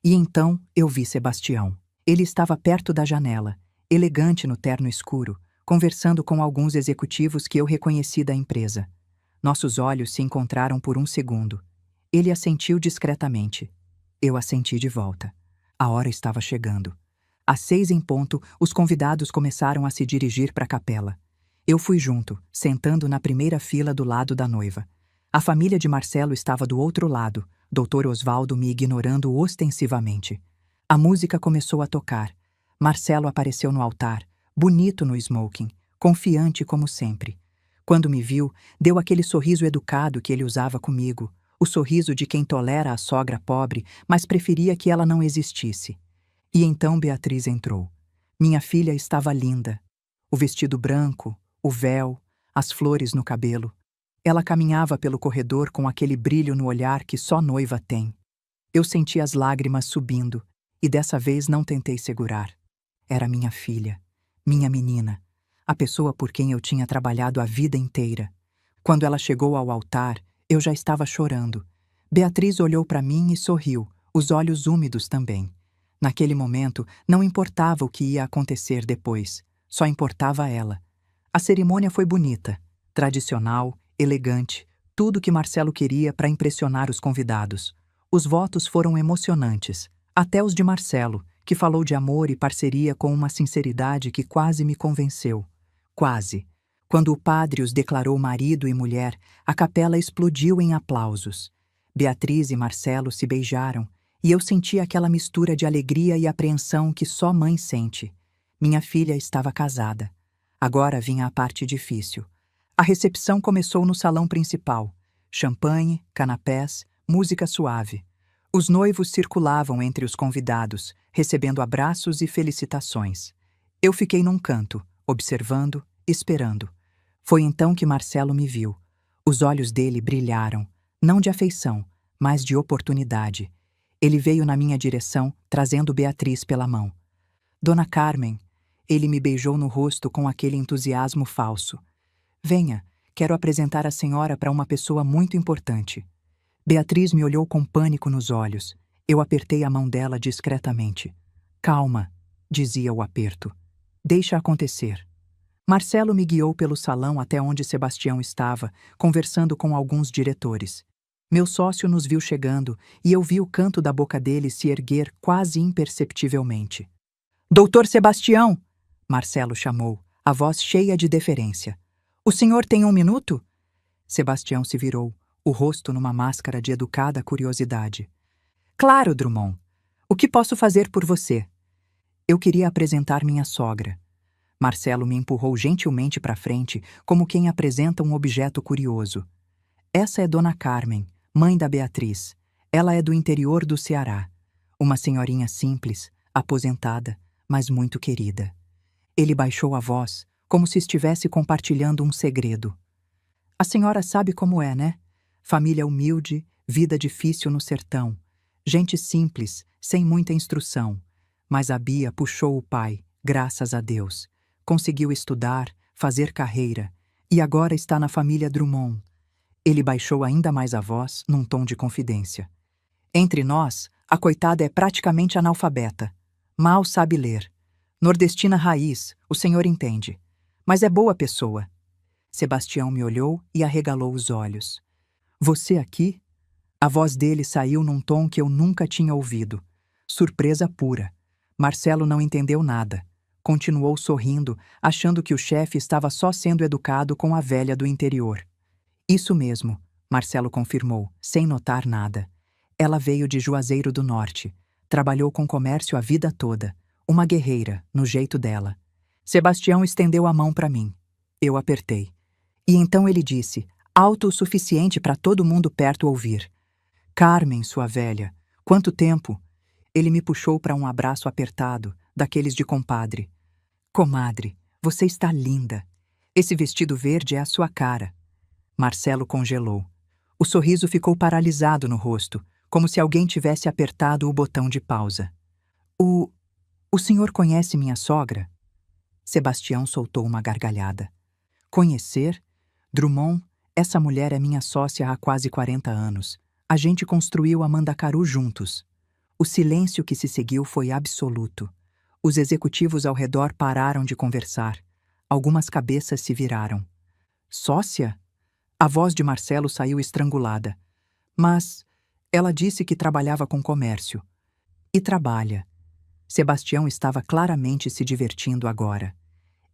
E então eu vi Sebastião. Ele estava perto da janela, elegante no terno escuro, conversando com alguns executivos que eu reconheci da empresa. Nossos olhos se encontraram por um segundo. Ele assentiu discretamente. Eu assenti de volta. A hora estava chegando. Às 6 em ponto, os convidados começaram a se dirigir para a capela. Eu fui junto, sentando na primeira fila do lado da noiva. A família de Marcelo estava do outro lado, Dr. Osvaldo me ignorando ostensivamente. A música começou a tocar. Marcelo apareceu no altar, bonito no smoking, confiante como sempre. Quando me viu, deu aquele sorriso educado que ele usava comigo, o sorriso de quem tolera a sogra pobre, mas preferia que ela não existisse. E então Beatriz entrou. Minha filha estava linda. O vestido branco, o véu, as flores no cabelo. Ela caminhava pelo corredor com aquele brilho no olhar que só noiva tem. Eu senti as lágrimas subindo, e dessa vez não tentei segurar. Era minha filha, minha menina, a pessoa por quem eu tinha trabalhado a vida inteira. Quando ela chegou ao altar, eu já estava chorando. Beatriz olhou para mim e sorriu, os olhos úmidos também. Naquele momento, não importava o que ia acontecer depois, só importava ela. A cerimônia foi bonita, tradicional, elegante, tudo que Marcelo queria para impressionar os convidados. Os votos foram emocionantes, até os de Marcelo, que falou de amor e parceria com uma sinceridade que quase me convenceu. Quase. Quando o padre os declarou marido e mulher, a capela explodiu em aplausos. Beatriz e Marcelo se beijaram, e eu senti aquela mistura de alegria e apreensão que só mãe sente. Minha filha estava casada. Agora vinha a parte difícil. A recepção começou no salão principal. Champanhe, canapés, música suave. Os noivos circulavam entre os convidados, recebendo abraços e felicitações. Eu fiquei num canto, observando, esperando. Foi então que Marcelo me viu. Os olhos dele brilharam, não de afeição, mas de oportunidade. Ele veio na minha direção, trazendo Beatriz pela mão. Dona Carmen, ele me beijou no rosto com aquele entusiasmo falso. Venha, quero apresentar a senhora para uma pessoa muito importante. Beatriz me olhou com pânico nos olhos. Eu apertei a mão dela discretamente. Calma, dizia o aperto. Deixa acontecer. Marcelo me guiou pelo salão até onde Sebastião estava, conversando com alguns diretores. Meu sócio nos viu chegando e eu vi o canto da boca dele se erguer quase imperceptivelmente. Doutor Sebastião! Marcelo chamou, a voz cheia de deferência. O senhor tem 1 minuto? Sebastião se virou, o rosto numa máscara de educada curiosidade. Claro, Drummond. O que posso fazer por você? Eu queria apresentar minha sogra. Marcelo me empurrou gentilmente para frente, como quem apresenta um objeto curioso. Essa é Dona Carmen, mãe da Beatriz. Ela é do interior do Ceará. Uma senhorinha simples, aposentada, mas muito querida. Ele baixou a voz, como se estivesse compartilhando um segredo. A senhora sabe como é, né? Família humilde, vida difícil no sertão. Gente simples, sem muita instrução. Mas a Bia puxou o pai, graças a Deus. Conseguiu estudar, fazer carreira, e agora está na família Drummond. Ele baixou ainda mais a voz, num tom de confidência. Entre nós, a coitada é praticamente analfabeta. Mal sabe ler. Nordestina raiz, o senhor entende. Mas é boa pessoa. Sebastião me olhou e arregalou os olhos. Você aqui? A voz dele saiu num tom que eu nunca tinha ouvido. Surpresa pura. Marcelo não entendeu nada. Continuou sorrindo, achando que o chefe estava só sendo educado com a velha do interior. Isso mesmo, Marcelo confirmou, sem notar nada. Ela veio de Juazeiro do Norte. Trabalhou com comércio a vida toda. Uma guerreira, no jeito dela. Sebastião estendeu a mão para mim. Eu apertei. E então ele disse, alto o suficiente para todo mundo perto ouvir. Carmen, sua velha, quanto tempo? Ele me puxou para um abraço apertado, daqueles de compadre. Comadre, você está linda. Esse vestido verde é a sua cara. Marcelo congelou. O sorriso ficou paralisado no rosto, como se alguém tivesse apertado o botão de pausa. O senhor conhece minha sogra? Sebastião soltou uma gargalhada. Conhecer? Drummond, essa mulher é minha sócia há quase 40 anos. A gente construiu a Mandacaru juntos. O silêncio que se seguiu foi absoluto. Os executivos ao redor pararam de conversar. Algumas cabeças se viraram. Sócia? A voz de Marcelo saiu estrangulada. Mas ela disse que trabalhava com comércio. E trabalha. Sebastião estava claramente se divertindo agora.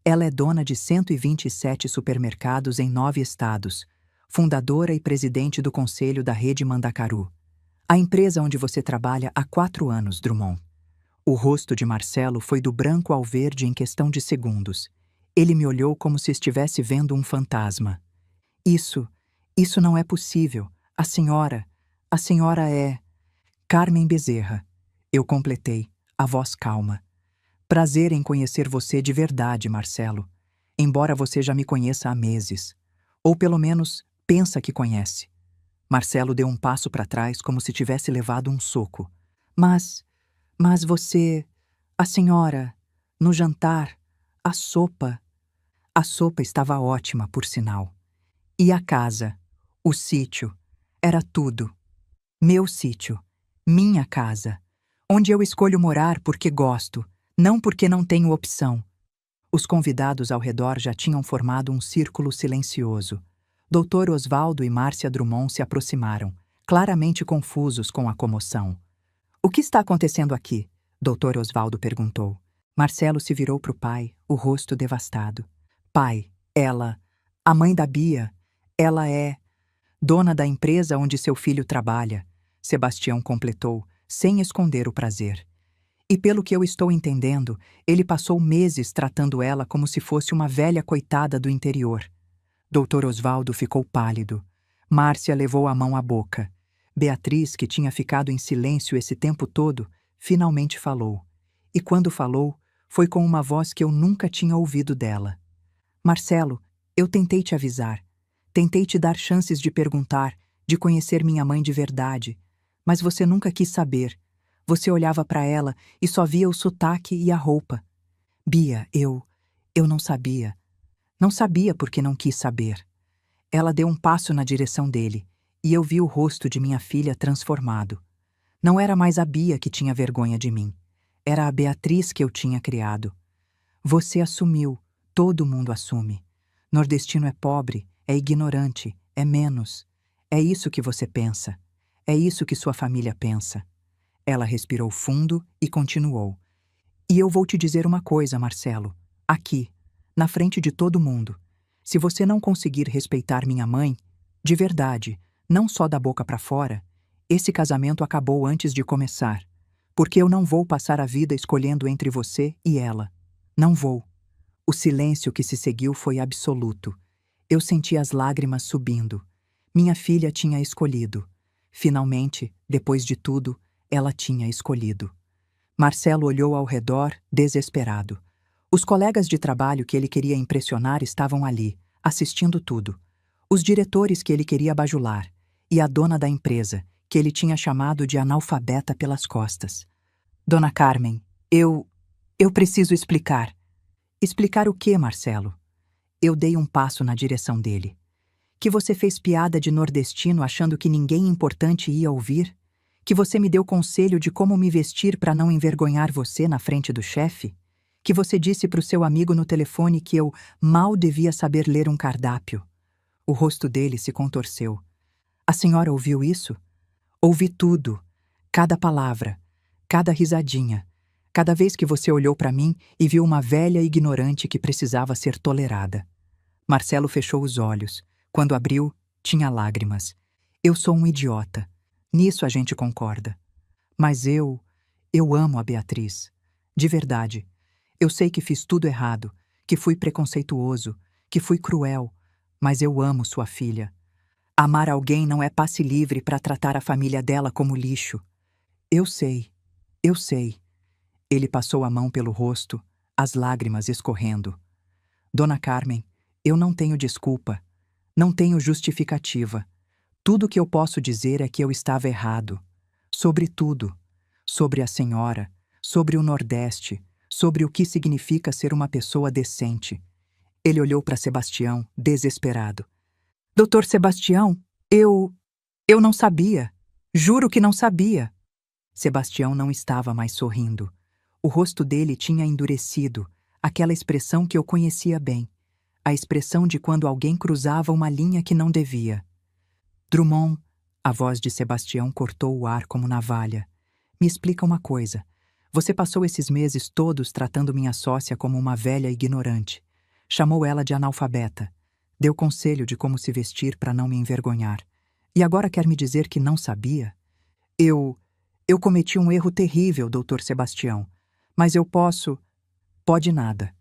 Ela é dona de 127 supermercados em 9 estados, fundadora e presidente do conselho da rede Mandacaru. A empresa onde você trabalha há 4 anos, Drummond. O rosto de Marcelo foi do branco ao verde em questão de segundos. Ele me olhou como se estivesse vendo um fantasma. Isso não é possível. A senhora é... Carmen Bezerra. Eu completei, a voz calma. Prazer em conhecer você de verdade, Marcelo. Embora você já me conheça há meses. Ou pelo menos, pensa que conhece. Marcelo deu um passo para trás como se tivesse levado um soco. Mas você... A senhora... No jantar... A sopa... A sopa estava ótima, por sinal. E a casa... O sítio... Era tudo. Meu sítio. Minha casa. Onde eu escolho morar porque gosto, não porque não tenho opção. Os convidados ao redor já tinham formado um círculo silencioso. Dr. Osvaldo e Márcia Drummond se aproximaram, claramente confusos com a comoção. O que está acontecendo aqui? Dr. Osvaldo perguntou. Marcelo se virou para o pai, o rosto devastado. Pai, a mãe da Bia, ela é dona da empresa onde seu filho trabalha, Sebastião completou, sem esconder o prazer. E pelo que eu estou entendendo, ele passou meses tratando ela como se fosse uma velha coitada do interior. Doutor Osvaldo ficou pálido. Márcia levou a mão à boca. Beatriz, que tinha ficado em silêncio esse tempo todo, finalmente falou. E quando falou, foi com uma voz que eu nunca tinha ouvido dela. Marcelo, eu tentei te avisar. Tentei te dar chances de perguntar, de conhecer minha mãe de verdade. Mas você nunca quis saber. Você olhava para ela e só via o sotaque e a roupa. Bia, eu não sabia. Não sabia porque não quis saber. Ela deu um passo na direção dele, e eu vi o rosto de minha filha transformado. Não era mais a Bia que tinha vergonha de mim. Era a Beatriz que eu tinha criado. Você assumiu, todo mundo assume. Nordestino é pobre, é ignorante, é menos. É isso que você pensa. É isso que sua família pensa. Ela respirou fundo e continuou. E eu vou te dizer uma coisa, Marcelo. Aqui, na frente de todo mundo. Se você não conseguir respeitar minha mãe, de verdade, não só da boca para fora, esse casamento acabou antes de começar. Porque eu não vou passar a vida escolhendo entre você e ela. Não vou. O silêncio que se seguiu foi absoluto. Eu senti as lágrimas subindo. Minha filha tinha escolhido. Finalmente, depois de tudo, ela tinha escolhido. Marcelo olhou ao redor, desesperado. Os colegas de trabalho que ele queria impressionar estavam ali, assistindo tudo. Os diretores que ele queria bajular. E a dona da empresa, que ele tinha chamado de analfabeta pelas costas. Dona Carmen, eu preciso explicar. Explicar o quê, Marcelo? Eu dei um passo na direção dele. Que você fez piada de nordestino achando que ninguém importante ia ouvir? Que você me deu conselho de como me vestir para não envergonhar você na frente do chefe? Que você disse para o seu amigo no telefone que eu mal devia saber ler um cardápio? O rosto dele se contorceu. A senhora ouviu isso? Ouvi tudo. Cada palavra. Cada risadinha. Cada vez que você olhou para mim e viu uma velha ignorante que precisava ser tolerada. Marcelo fechou os olhos. Quando abriu, tinha lágrimas. Eu sou um idiota. Nisso a gente concorda. Mas eu amo a Beatriz. De verdade. Eu sei que fiz tudo errado, que fui preconceituoso, que fui cruel, mas eu amo sua filha. Amar alguém não é passe livre para tratar a família dela como lixo. Eu sei. Ele passou a mão pelo rosto, as lágrimas escorrendo. Dona Carmen, eu não tenho desculpa. Não tenho justificativa. Tudo que eu posso dizer é que eu estava errado. Sobre tudo. Sobre a senhora, sobre o Nordeste, sobre o que significa ser uma pessoa decente. Ele olhou para Sebastião, desesperado. Doutor Sebastião, eu não sabia. Juro que não sabia. Sebastião não estava mais sorrindo. O rosto dele tinha endurecido, aquela expressão que eu conhecia bem. A expressão de quando alguém cruzava uma linha que não devia. Drummond, a voz de Sebastião cortou o ar como navalha. Me explica uma coisa. Você passou esses meses todos tratando minha sócia como uma velha ignorante. Chamou ela de analfabeta. Deu conselho de como se vestir para não me envergonhar. E agora quer me dizer que não sabia? Eu cometi um erro terrível, doutor Sebastião. Mas eu posso... Pode nada.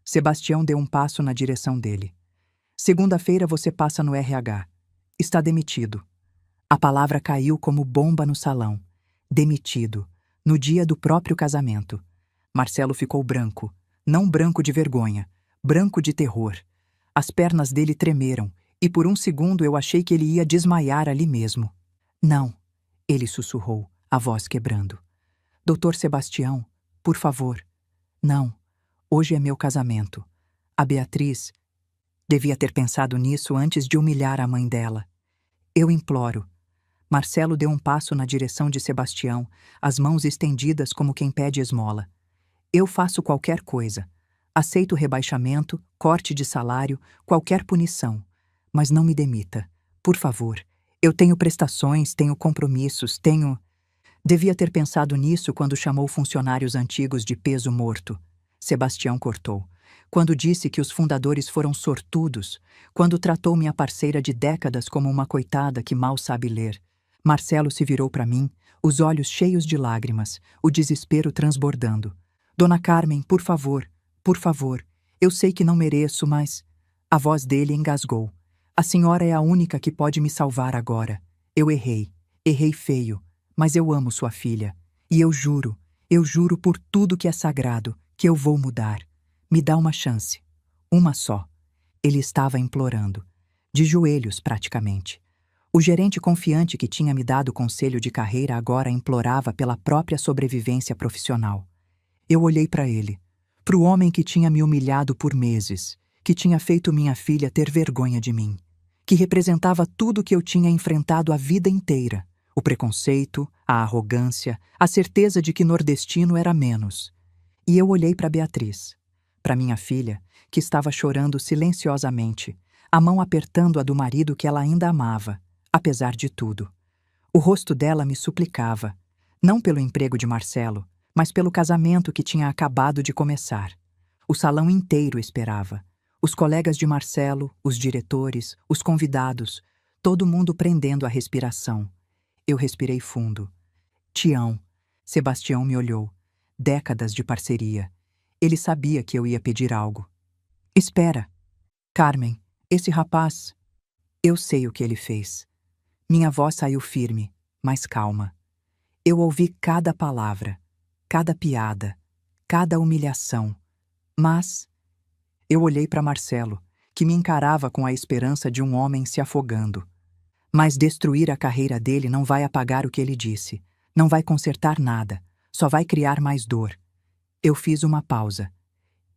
Sebastião deu um passo na direção dele. Segunda-feira você passa no RH. Está demitido. A palavra caiu como bomba no salão. Demitido. No dia do próprio casamento. Marcelo ficou branco. Não branco de vergonha. Branco de terror. As pernas dele tremeram, e por um segundo eu achei que ele ia desmaiar ali mesmo. Não, ele sussurrou, a voz quebrando. Doutor Sebastião, por favor. Não, hoje é meu casamento. A Beatriz devia ter pensado nisso antes de humilhar a mãe dela. Eu imploro. Marcelo deu um passo na direção de Sebastião, as mãos estendidas como quem pede esmola. Eu faço qualquer coisa. Aceito rebaixamento, corte de salário, qualquer punição. Mas não me demita. Por favor. Eu tenho prestações, tenho compromissos, tenho... Devia ter pensado nisso quando chamou funcionários antigos de peso morto. Sebastião cortou. Quando disse que os fundadores foram sortudos. Quando tratou minha parceira de décadas como uma coitada que mal sabe ler. Marcelo se virou para mim, os olhos cheios de lágrimas, o desespero transbordando. Dona Carmen, por favor, eu sei que não mereço, mas... A voz dele engasgou. A senhora é a única que pode me salvar agora. Eu errei feio, mas eu amo sua filha. E eu juro por tudo que é sagrado, que eu vou mudar. Me dá uma chance. Uma só. Ele estava implorando. De joelhos, praticamente. O gerente confiante que tinha me dado conselho de carreira agora implorava pela própria sobrevivência profissional. Eu olhei para ele, para o homem que tinha me humilhado por meses, que tinha feito minha filha ter vergonha de mim, que representava tudo que eu tinha enfrentado a vida inteira: o preconceito, a arrogância, a certeza de que nordestino era menos. E eu olhei para Beatriz, para minha filha, que estava chorando silenciosamente, a mão apertando a do marido que ela ainda amava, apesar de tudo. O rosto dela me suplicava, não pelo emprego de Marcelo, mas pelo casamento que tinha acabado de começar. O salão inteiro esperava. Os colegas de Marcelo, os diretores, os convidados, todo mundo prendendo a respiração. Eu respirei fundo. Tião. Sebastião me olhou. Décadas de parceria. Ele sabia que eu ia pedir algo. Espera. Carmen, esse rapaz... Eu sei o que ele fez. Minha voz saiu firme, mas calma. Eu ouvi cada palavra, cada piada, cada humilhação. Mas... Eu olhei para Marcelo, que me encarava com a esperança de um homem se afogando. Mas destruir a carreira dele não vai apagar o que ele disse. Não vai consertar nada. Só vai criar mais dor. Eu fiz uma pausa.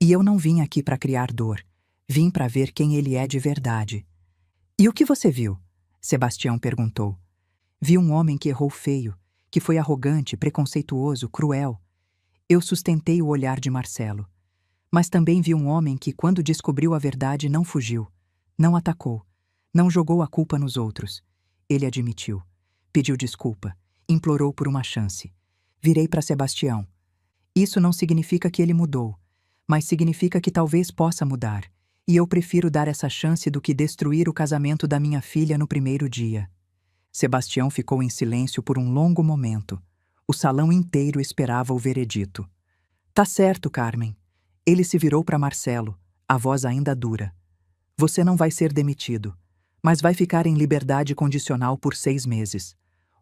E eu não vim aqui para criar dor. Vim para ver quem ele é de verdade. E o que você viu? Sebastião perguntou. Vi um homem que errou feio, que foi arrogante, preconceituoso, cruel. Eu sustentei o olhar de Marcelo. Mas também vi um homem que, quando descobriu a verdade, não fugiu, não atacou, não jogou a culpa nos outros. Ele admitiu, pediu desculpa, implorou por uma chance. Virei para Sebastião. Isso não significa que ele mudou, mas significa que talvez possa mudar. E eu prefiro dar essa chance do que destruir o casamento da minha filha no primeiro dia. Sebastião ficou em silêncio por um longo momento. O salão inteiro esperava o veredito. Tá certo, Carmen. Ele se virou para Marcelo, a voz ainda dura. Você não vai ser demitido, mas vai ficar em liberdade condicional por 6 meses.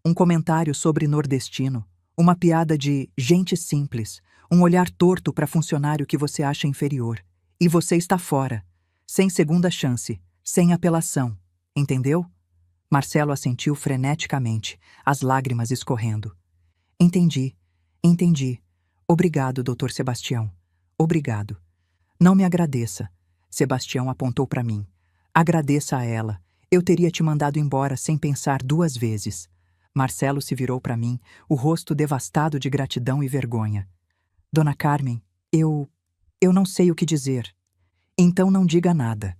Um comentário sobre nordestino, uma piada de gente simples, um olhar torto para funcionário que você acha inferior. E você está fora, sem segunda chance, sem apelação. Entendeu? Marcelo assentiu freneticamente, as lágrimas escorrendo. Entendi. Obrigado, Dr. Sebastião. Obrigado. Não me agradeça. Sebastião apontou para mim. Agradeça a ela. Eu teria te mandado embora sem pensar 2 vezes. Marcelo se virou para mim, o rosto devastado de gratidão e vergonha. Dona Carmen, eu não sei o que dizer. Então não diga nada.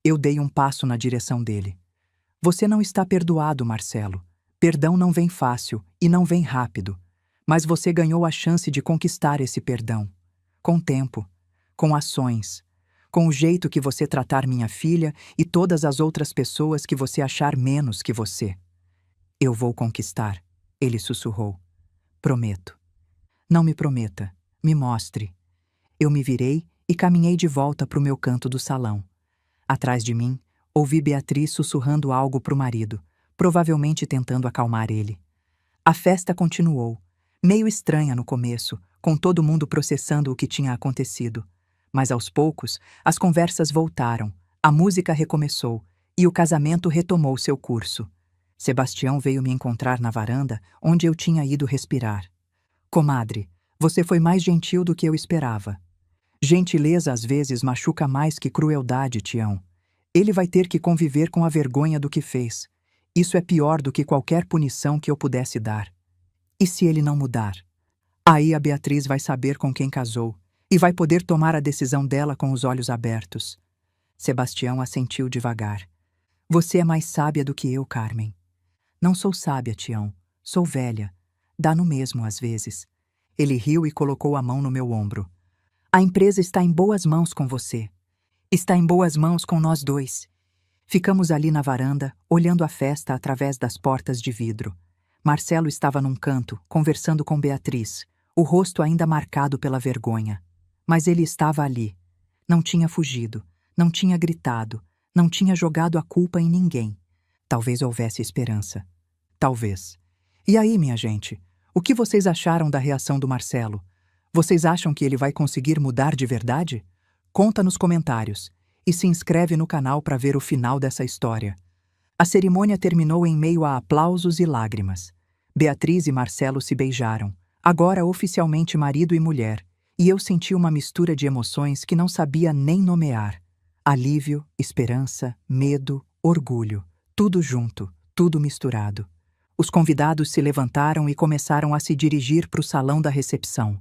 Eu dei um passo na direção dele. Você não está perdoado, Marcelo. Perdão não vem fácil e não vem rápido. Mas você ganhou a chance de conquistar esse perdão. Com tempo, com ações, com o jeito que você tratar minha filha e todas as outras pessoas que você achar menos que você. Eu vou conquistar, ele sussurrou. Prometo. Não me prometa, me mostre. Eu me virei e caminhei de volta para o meu canto do salão. Atrás de mim, ouvi Beatriz sussurrando algo para o marido, provavelmente tentando acalmar ele. A festa continuou, meio estranha no começo, com todo mundo processando o que tinha acontecido. Mas aos poucos, as conversas voltaram, a música recomeçou e o casamento retomou seu curso. Sebastião veio me encontrar na varanda, onde eu tinha ido respirar. Comadre, você foi mais gentil do que eu esperava. Gentileza às vezes machuca mais que crueldade, Tião. Ele vai ter que conviver com a vergonha do que fez. Isso é pior do que qualquer punição que eu pudesse dar. E se ele não mudar? Aí a Beatriz vai saber com quem casou e vai poder tomar a decisão dela com os olhos abertos. Sebastião assentiu devagar. Você é mais sábia do que eu, Carmen. Não sou sábia, Tião. Sou velha. Dá no mesmo às vezes. Ele riu e colocou a mão no meu ombro. A empresa está em boas mãos com você. Está em boas mãos com nós dois. Ficamos ali na varanda, olhando a festa através das portas de vidro. Marcelo estava num canto, conversando com Beatriz, o rosto ainda marcado pela vergonha. Mas ele estava ali. Não tinha fugido, não tinha gritado, não tinha jogado a culpa em ninguém. Talvez houvesse esperança. Talvez. E aí, minha gente? O que vocês acharam da reação do Marcelo? Vocês acham que ele vai conseguir mudar de verdade? Conta nos comentários. E se inscreve no canal para ver o final dessa história. A cerimônia terminou em meio a aplausos e lágrimas. Beatriz e Marcelo se beijaram, agora oficialmente marido e mulher, e eu senti uma mistura de emoções que não sabia nem nomear. Alívio, esperança, medo, orgulho, tudo junto, tudo misturado. Os convidados se levantaram e começaram a se dirigir para o salão da recepção.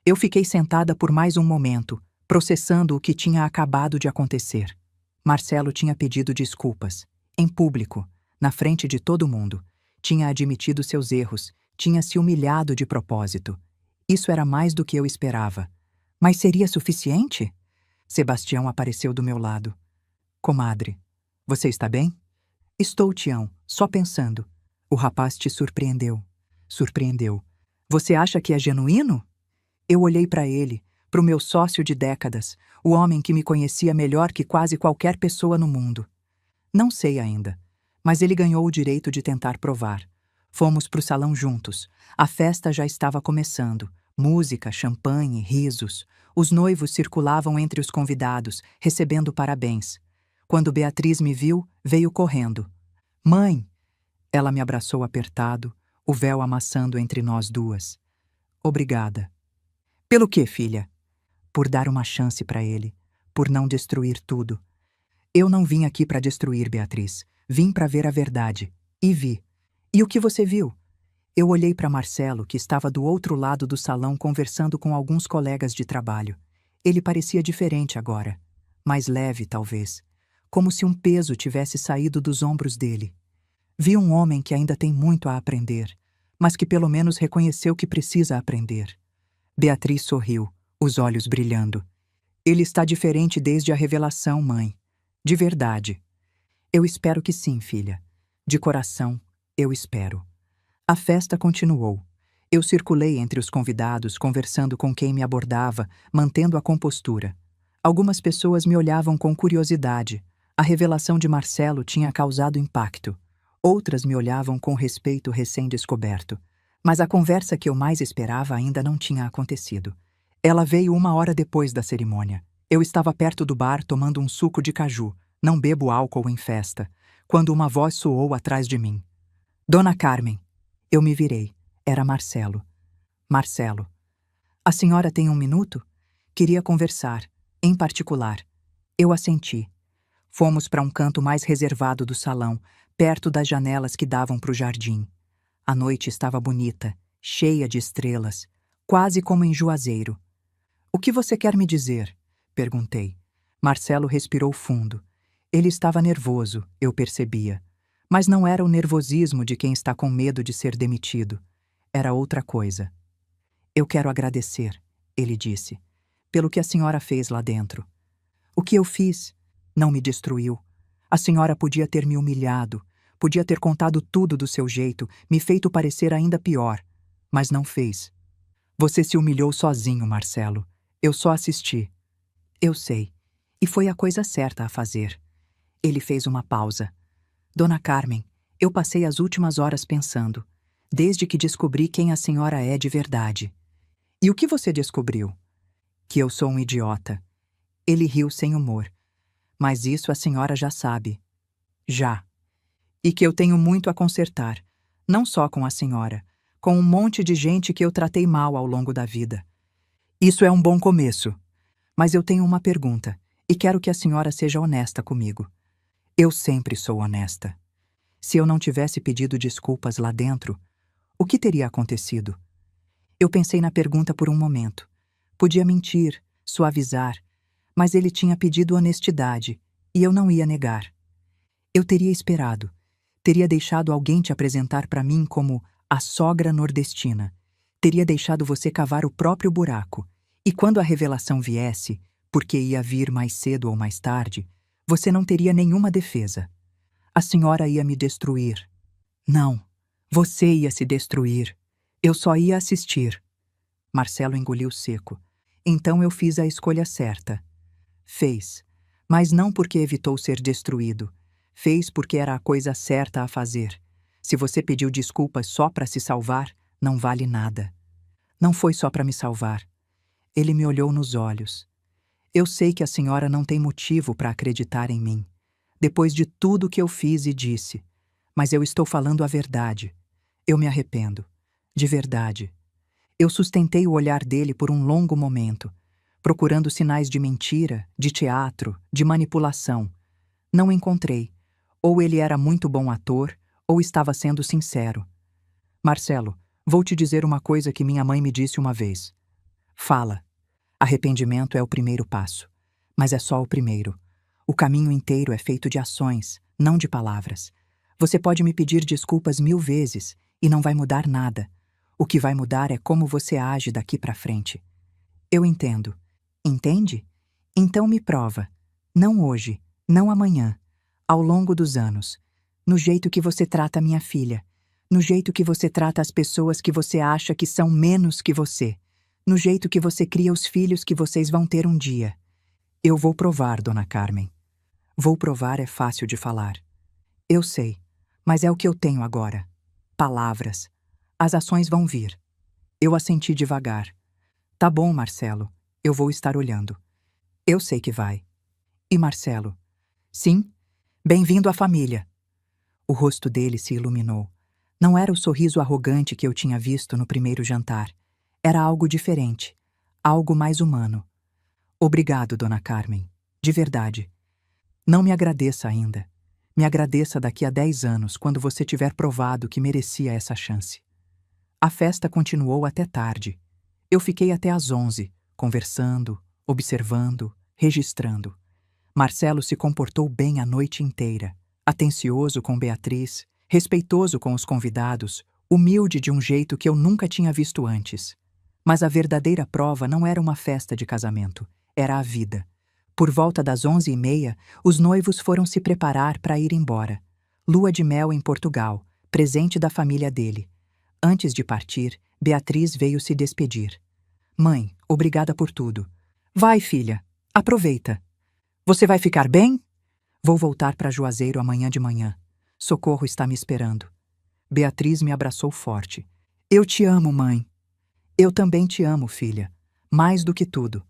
Eu fiquei sentada por mais um momento, processando o que tinha acabado de acontecer. Marcelo tinha pedido desculpas, em público, na frente de todo mundo. Tinha admitido seus erros, tinha se humilhado de propósito. Isso era mais do que eu esperava. Mas seria suficiente? Sebastião apareceu do meu lado. Comadre, você está bem? Estou, Tião, só pensando. O rapaz te surpreendeu. Surpreendeu. Você acha que é genuíno? Eu olhei para ele, para o meu sócio de décadas, o homem que me conhecia melhor que quase qualquer pessoa no mundo. Não sei ainda, mas ele ganhou o direito de tentar provar. Fomos para o salão juntos. A festa já estava começando. Música, champanhe, risos. Os noivos circulavam entre os convidados, recebendo parabéns. Quando Beatriz me viu, veio correndo. Mãe! Ela me abraçou apertado, o véu amassando entre nós duas. Obrigada. Pelo quê, filha? Por dar uma chance para ele, por não destruir tudo. Eu não vim aqui para destruir, Beatriz. Vim para ver a verdade. E vi. E o que você viu? Eu olhei para Marcelo, que estava do outro lado do salão conversando com alguns colegas de trabalho. Ele parecia diferente agora. Mais leve, talvez. Como se um peso tivesse saído dos ombros dele. Vi um homem que ainda tem muito a aprender, mas que pelo menos reconheceu que precisa aprender. Beatriz sorriu, os olhos brilhando. Ele está diferente desde a revelação, mãe. De verdade. Eu espero que sim, filha. De coração, eu espero. A festa continuou. Eu circulei entre os convidados, conversando com quem me abordava, mantendo a compostura. Algumas pessoas me olhavam com curiosidade. A revelação de Marcelo tinha causado impacto. Outras me olhavam com respeito recém-descoberto. Mas a conversa que eu mais esperava ainda não tinha acontecido. Ela veio 1 hora depois da cerimônia. Eu estava perto do bar tomando um suco de caju. Não bebo álcool em festa. Quando uma voz soou atrás de mim. Dona Carmen. Eu me virei. Era Marcelo. Marcelo. A senhora tem 1 minuto? Queria conversar. Em particular. Eu assenti. Fomos para um canto mais reservado do salão, perto das janelas que davam para o jardim. A noite estava bonita, cheia de estrelas, quase como em Juazeiro. O que você quer me dizer? Perguntei. Marcelo respirou fundo. Ele estava nervoso, eu percebia. Mas não era o nervosismo de quem está com medo de ser demitido. Era outra coisa. Eu quero agradecer, ele disse, pelo que a senhora fez lá dentro. O que eu fiz não me destruiu. A senhora podia ter me humilhado, podia ter contado tudo do seu jeito, me feito parecer ainda pior, mas não fez. Você se humilhou sozinho, Marcelo. Eu só assisti. Eu sei. E foi a coisa certa a fazer. Ele fez uma pausa. Dona Carmen, eu passei as últimas horas pensando, desde que descobri quem a senhora é de verdade. E o que você descobriu? Que eu sou um idiota. Ele riu sem humor. Mas isso a senhora já sabe. Já. E que eu tenho muito a consertar, não só com a senhora, com um monte de gente que eu tratei mal ao longo da vida. Isso é um bom começo. Mas eu tenho uma pergunta, e quero que a senhora seja honesta comigo. Eu sempre sou honesta. Se eu não tivesse pedido desculpas lá dentro, o que teria acontecido? Eu pensei na pergunta por um momento. Podia mentir, suavizar, mas ele tinha pedido honestidade, e eu não ia negar. Eu teria esperado. Teria deixado alguém te apresentar para mim como a sogra nordestina. Teria deixado você cavar o próprio buraco. E quando a revelação viesse, porque ia vir mais cedo ou mais tarde, você não teria nenhuma defesa. A senhora ia me destruir. Não, Você ia se destruir. Eu só ia assistir. Marcelo engoliu seco. Então eu fiz a escolha certa. Fez. Mas não porque evitou ser destruído. Fez porque era a coisa certa a fazer. Se você pediu desculpas só para se salvar, não vale nada. Não foi só para me salvar. Ele me olhou nos olhos. Eu sei que a senhora não tem motivo para acreditar em mim, depois de tudo que eu fiz e disse. Mas eu estou falando a verdade. Eu me arrependo. De verdade. Eu sustentei o olhar dele por um longo momento, procurando sinais de mentira, de teatro, de manipulação. Não encontrei. Ou ele era muito bom ator, ou estava sendo sincero. Marcelo, vou te dizer uma coisa que minha mãe me disse uma vez. Fala. Arrependimento é o primeiro passo. Mas é só o primeiro. O caminho inteiro é feito de ações, não de palavras. Você pode me pedir desculpas 1000 vezes e não vai mudar nada. O que vai mudar é como você age daqui para frente. Eu entendo. Entende? Então me prova. Não hoje, não amanhã. Ao longo dos anos. No jeito que você trata minha filha. No jeito que você trata as pessoas que você acha que são menos que você. No jeito que você cria os filhos que vocês vão ter um dia. Eu vou provar, dona Carmen. Vou provar é fácil de falar. Eu sei, mas é o que eu tenho agora. Palavras. As ações vão vir. Eu assenti devagar. Tá bom, Marcelo, eu vou estar olhando. Eu sei que vai. E Marcelo? Sim, bem-vindo à família. O rosto dele se iluminou. Não era o sorriso arrogante que eu tinha visto no primeiro jantar. Era algo diferente, algo mais humano. Obrigado, dona Carmen, de verdade. Não me agradeça ainda. Me agradeça daqui a 10 anos, quando você tiver provado que merecia essa chance. A festa continuou até tarde. Eu fiquei até às 11, conversando, observando, registrando. Marcelo se comportou bem a noite inteira, atencioso com Beatriz, respeitoso com os convidados, humilde de um jeito que eu nunca tinha visto antes. Mas a verdadeira prova não era uma festa de casamento, era a vida. Por volta das 11h30, os noivos foram se preparar para ir embora. Lua de mel em Portugal, presente da família dele. Antes de partir, Beatriz veio se despedir. Mãe, obrigada por tudo. Vai, filha, aproveita. Você vai ficar bem? Vou voltar para Juazeiro amanhã de manhã. Socorro está me esperando. Beatriz me abraçou forte. Eu te amo, mãe. Eu também te amo, filha. Mais do que tudo.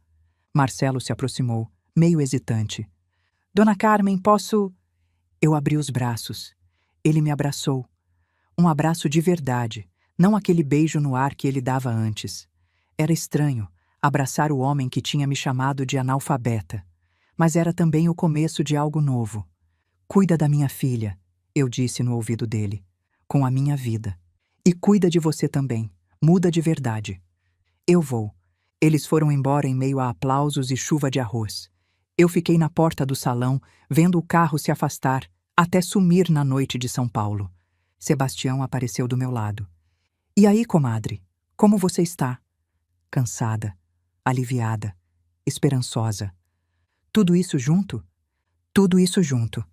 Marcelo se aproximou, meio hesitante. Dona Carmen, posso... Eu abri os braços. Ele me abraçou. Um abraço de verdade, não aquele beijo no ar que ele dava antes. Era estranho abraçar o homem que tinha me chamado de analfabeta. Mas era também o começo de algo novo. Cuida da minha filha, eu disse no ouvido dele, com a minha vida. E cuida de você também. Muda de verdade. Eu vou. Eles foram embora em meio a aplausos e chuva de arroz. Eu fiquei na porta do salão, vendo o carro se afastar, até sumir na noite de São Paulo. Sebastião apareceu do meu lado. E aí, comadre? Como você está? Cansada, aliviada, esperançosa. Tudo isso junto? Tudo isso junto.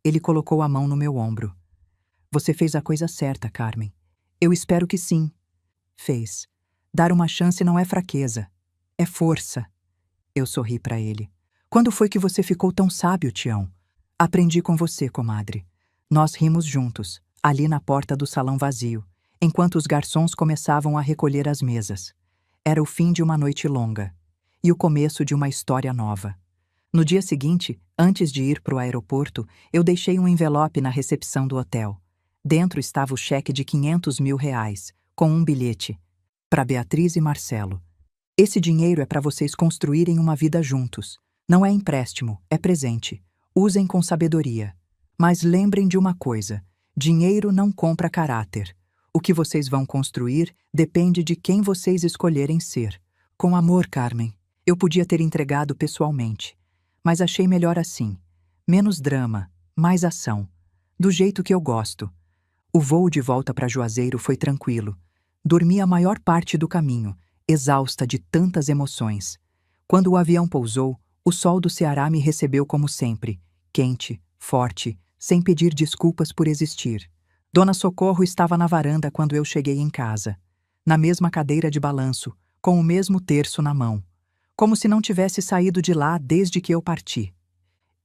Ele colocou a mão no meu ombro. Você fez a coisa certa, Carmen. Eu espero que sim. Fez. Dar uma chance não é fraqueza, é força. Eu sorri para ele. Quando foi que você ficou tão sábio, Tião? Aprendi com você, comadre. Nós rimos juntos, ali na porta do salão vazio, enquanto os garçons começavam a recolher as mesas. Era o fim de uma noite longa e o começo de uma história nova. No dia seguinte, antes de ir para o aeroporto, eu deixei um envelope na recepção do hotel. Dentro estava o cheque de R$ 500.000, com um bilhete. Para Beatriz e Marcelo. Esse dinheiro é para vocês construírem uma vida juntos. Não é empréstimo, é presente. Usem com sabedoria. Mas lembrem de uma coisa: dinheiro não compra caráter. O que vocês vão construir depende de quem vocês escolherem ser. Com amor, Carmen. Eu podia ter entregado pessoalmente. Mas achei melhor assim. Menos drama, mais ação. Do jeito que eu gosto. O voo de volta para Juazeiro foi tranquilo. Dormi a maior parte do caminho, exausta de tantas emoções. Quando o avião pousou, o sol do Ceará me recebeu como sempre, quente, forte, sem pedir desculpas por existir. Dona Socorro estava na varanda quando eu cheguei em casa, na mesma cadeira de balanço, com o mesmo terço na mão, como se não tivesse saído de lá desde que eu parti.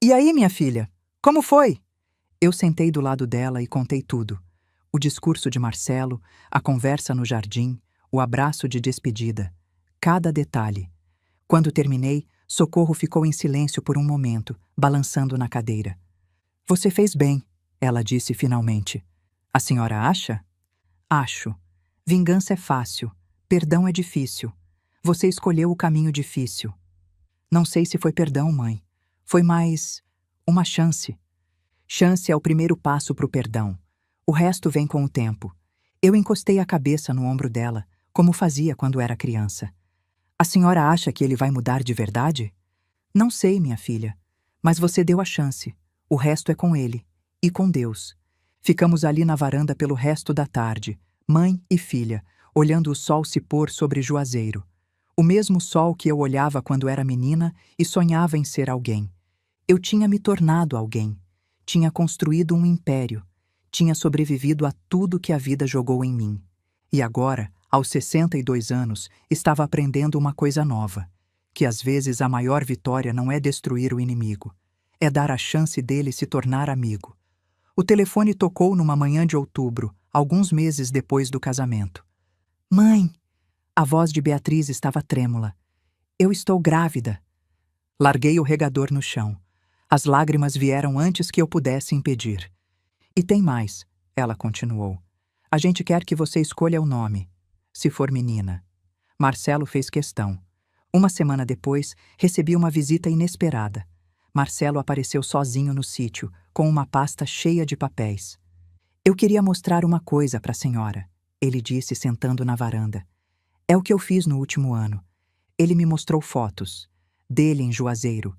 E aí, minha filha? Como foi? Eu sentei do lado dela e contei tudo. O discurso de Marcelo, a conversa no jardim, o abraço de despedida. Cada detalhe. Quando terminei, Socorro ficou em silêncio por um momento, balançando na cadeira. Você fez bem, ela disse finalmente. A senhora acha? Acho. Vingança é fácil. Perdão é difícil. Você escolheu o caminho difícil. Não sei se foi perdão, mãe. Foi mais uma chance. Chance é o primeiro passo para o perdão. O resto vem com o tempo. Eu encostei a cabeça no ombro dela, como fazia quando era criança. A senhora acha que ele vai mudar de verdade? Não sei, minha filha. Mas você deu a chance. O resto é com ele. E com Deus. Ficamos ali na varanda pelo resto da tarde, mãe e filha, olhando o sol se pôr sobre Juazeiro. O mesmo sol que eu olhava quando era menina e sonhava em ser alguém. Eu tinha me tornado alguém. Tinha construído um império. Tinha sobrevivido a tudo que a vida jogou em mim. E agora, aos 62 anos, estava aprendendo uma coisa nova. Que às vezes a maior vitória não é destruir o inimigo. É dar a chance dele se tornar amigo. O telefone tocou numa manhã de outubro, alguns meses depois do casamento. Mãe! A voz de Beatriz estava trêmula. Eu estou grávida. Larguei o regador no chão. As lágrimas vieram antes que eu pudesse impedir. E tem mais, ela continuou. A gente quer que você escolha o nome, se for menina. Marcelo fez questão. Uma semana depois, recebi uma visita inesperada. Marcelo apareceu sozinho no sítio, com uma pasta cheia de papéis. Eu queria mostrar uma coisa para a senhora, ele disse sentando na varanda. É o que eu fiz no último ano. Ele me mostrou fotos. Dele em Juazeiro.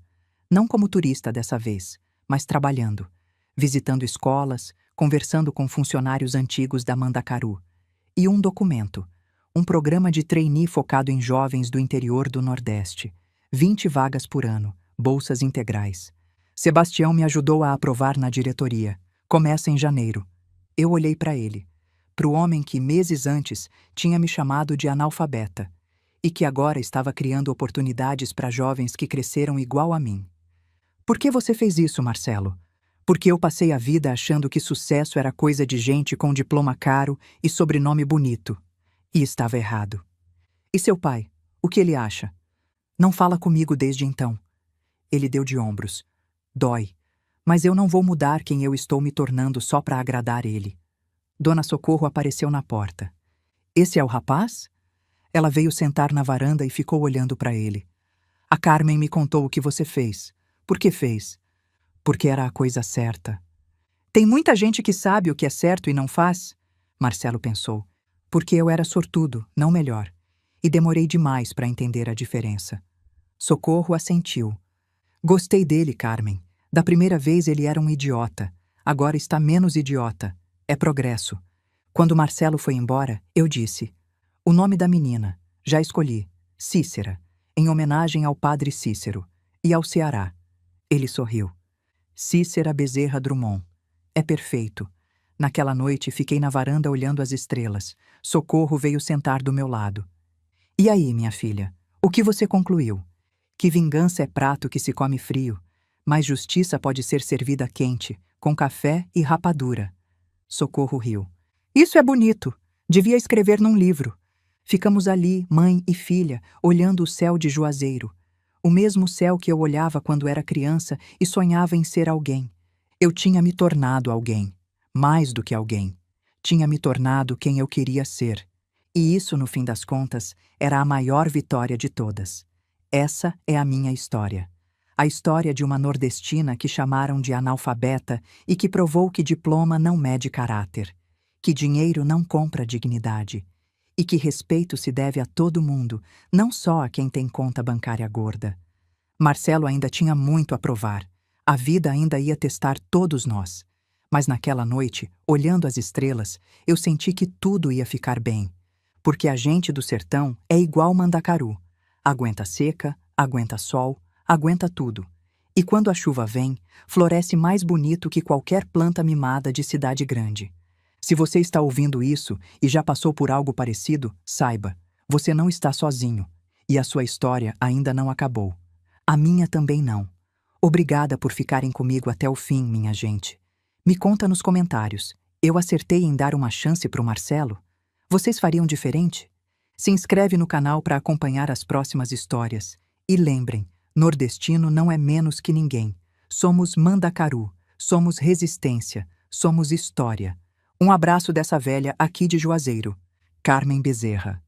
Não como turista dessa vez, mas trabalhando. Visitando escolas, conversando com funcionários antigos da Mandacaru. E um documento. Um programa de trainee focado em jovens do interior do Nordeste. 20 vagas por ano, bolsas integrais. Sebastião me ajudou a aprovar na diretoria. Começa em janeiro. Eu olhei para ele. Para o homem que, meses antes, tinha me chamado de analfabeta. E que agora estava criando oportunidades para jovens que cresceram igual a mim. Por que você fez isso, Marcelo? Porque eu passei a vida achando que sucesso era coisa de gente com diploma caro e sobrenome bonito. E estava errado. E seu pai? O que ele acha? Não fala comigo desde então. Ele deu de ombros. Dói. Mas eu não vou mudar quem eu estou me tornando só para agradar ele. Dona Socorro apareceu na porta. Esse é o rapaz? Ela veio sentar na varanda e ficou olhando para ele. A Carmen me contou o que você fez. Por que fez? Porque era a coisa certa. Tem muita gente que sabe o que é certo e não faz, Marcelo pensou. Porque eu era sortudo, não melhor. E demorei demais para entender a diferença. Socorro assentiu. Gostei dele, Carmen. Da primeira vez ele era um idiota. Agora está menos idiota. É progresso. Quando Marcelo foi embora, eu disse: o nome da menina, já escolhi, Cícera, em homenagem ao padre Cícero, e ao Ceará. Ele sorriu. Cícera Bezerra Drummond. É perfeito. Naquela noite fiquei na varanda olhando as estrelas. Socorro veio sentar do meu lado. E aí, minha filha, o que você concluiu? Que vingança é prato que se come frio, mas justiça pode ser servida quente, com café e rapadura. Socorro riu. Isso é bonito. Devia escrever num livro. Ficamos ali, mãe e filha, olhando o céu de Juazeiro. O mesmo céu que eu olhava quando era criança e sonhava em ser alguém. Eu tinha me tornado alguém. Mais do que alguém. Tinha me tornado quem eu queria ser. E isso, no fim das contas, era a maior vitória de todas. Essa é a minha história. A história de uma nordestina que chamaram de analfabeta e que provou que diploma não mede caráter, que dinheiro não compra dignidade, e que respeito se deve a todo mundo, não só a quem tem conta bancária gorda. Marcelo ainda tinha muito a provar. A vida ainda ia testar todos nós. Mas naquela noite, olhando as estrelas, eu senti que tudo ia ficar bem. Porque a gente do sertão é igual Mandacaru. Aguenta seca, aguenta sol, aguenta tudo. E quando a chuva vem, floresce mais bonito que qualquer planta mimada de cidade grande. Se você está ouvindo isso e já passou por algo parecido, saiba, você não está sozinho, e a sua história ainda não acabou. A minha também não. Obrigada por ficarem comigo até o fim, minha gente. Me conta nos comentários, eu acertei em dar uma chance pro Marcelo? Vocês fariam diferente? Se inscreve no canal para acompanhar as próximas histórias. E lembrem, nordestino não é menos que ninguém. Somos Mandacaru, somos resistência, somos história. Um abraço dessa velha aqui de Juazeiro, Carmen Bezerra.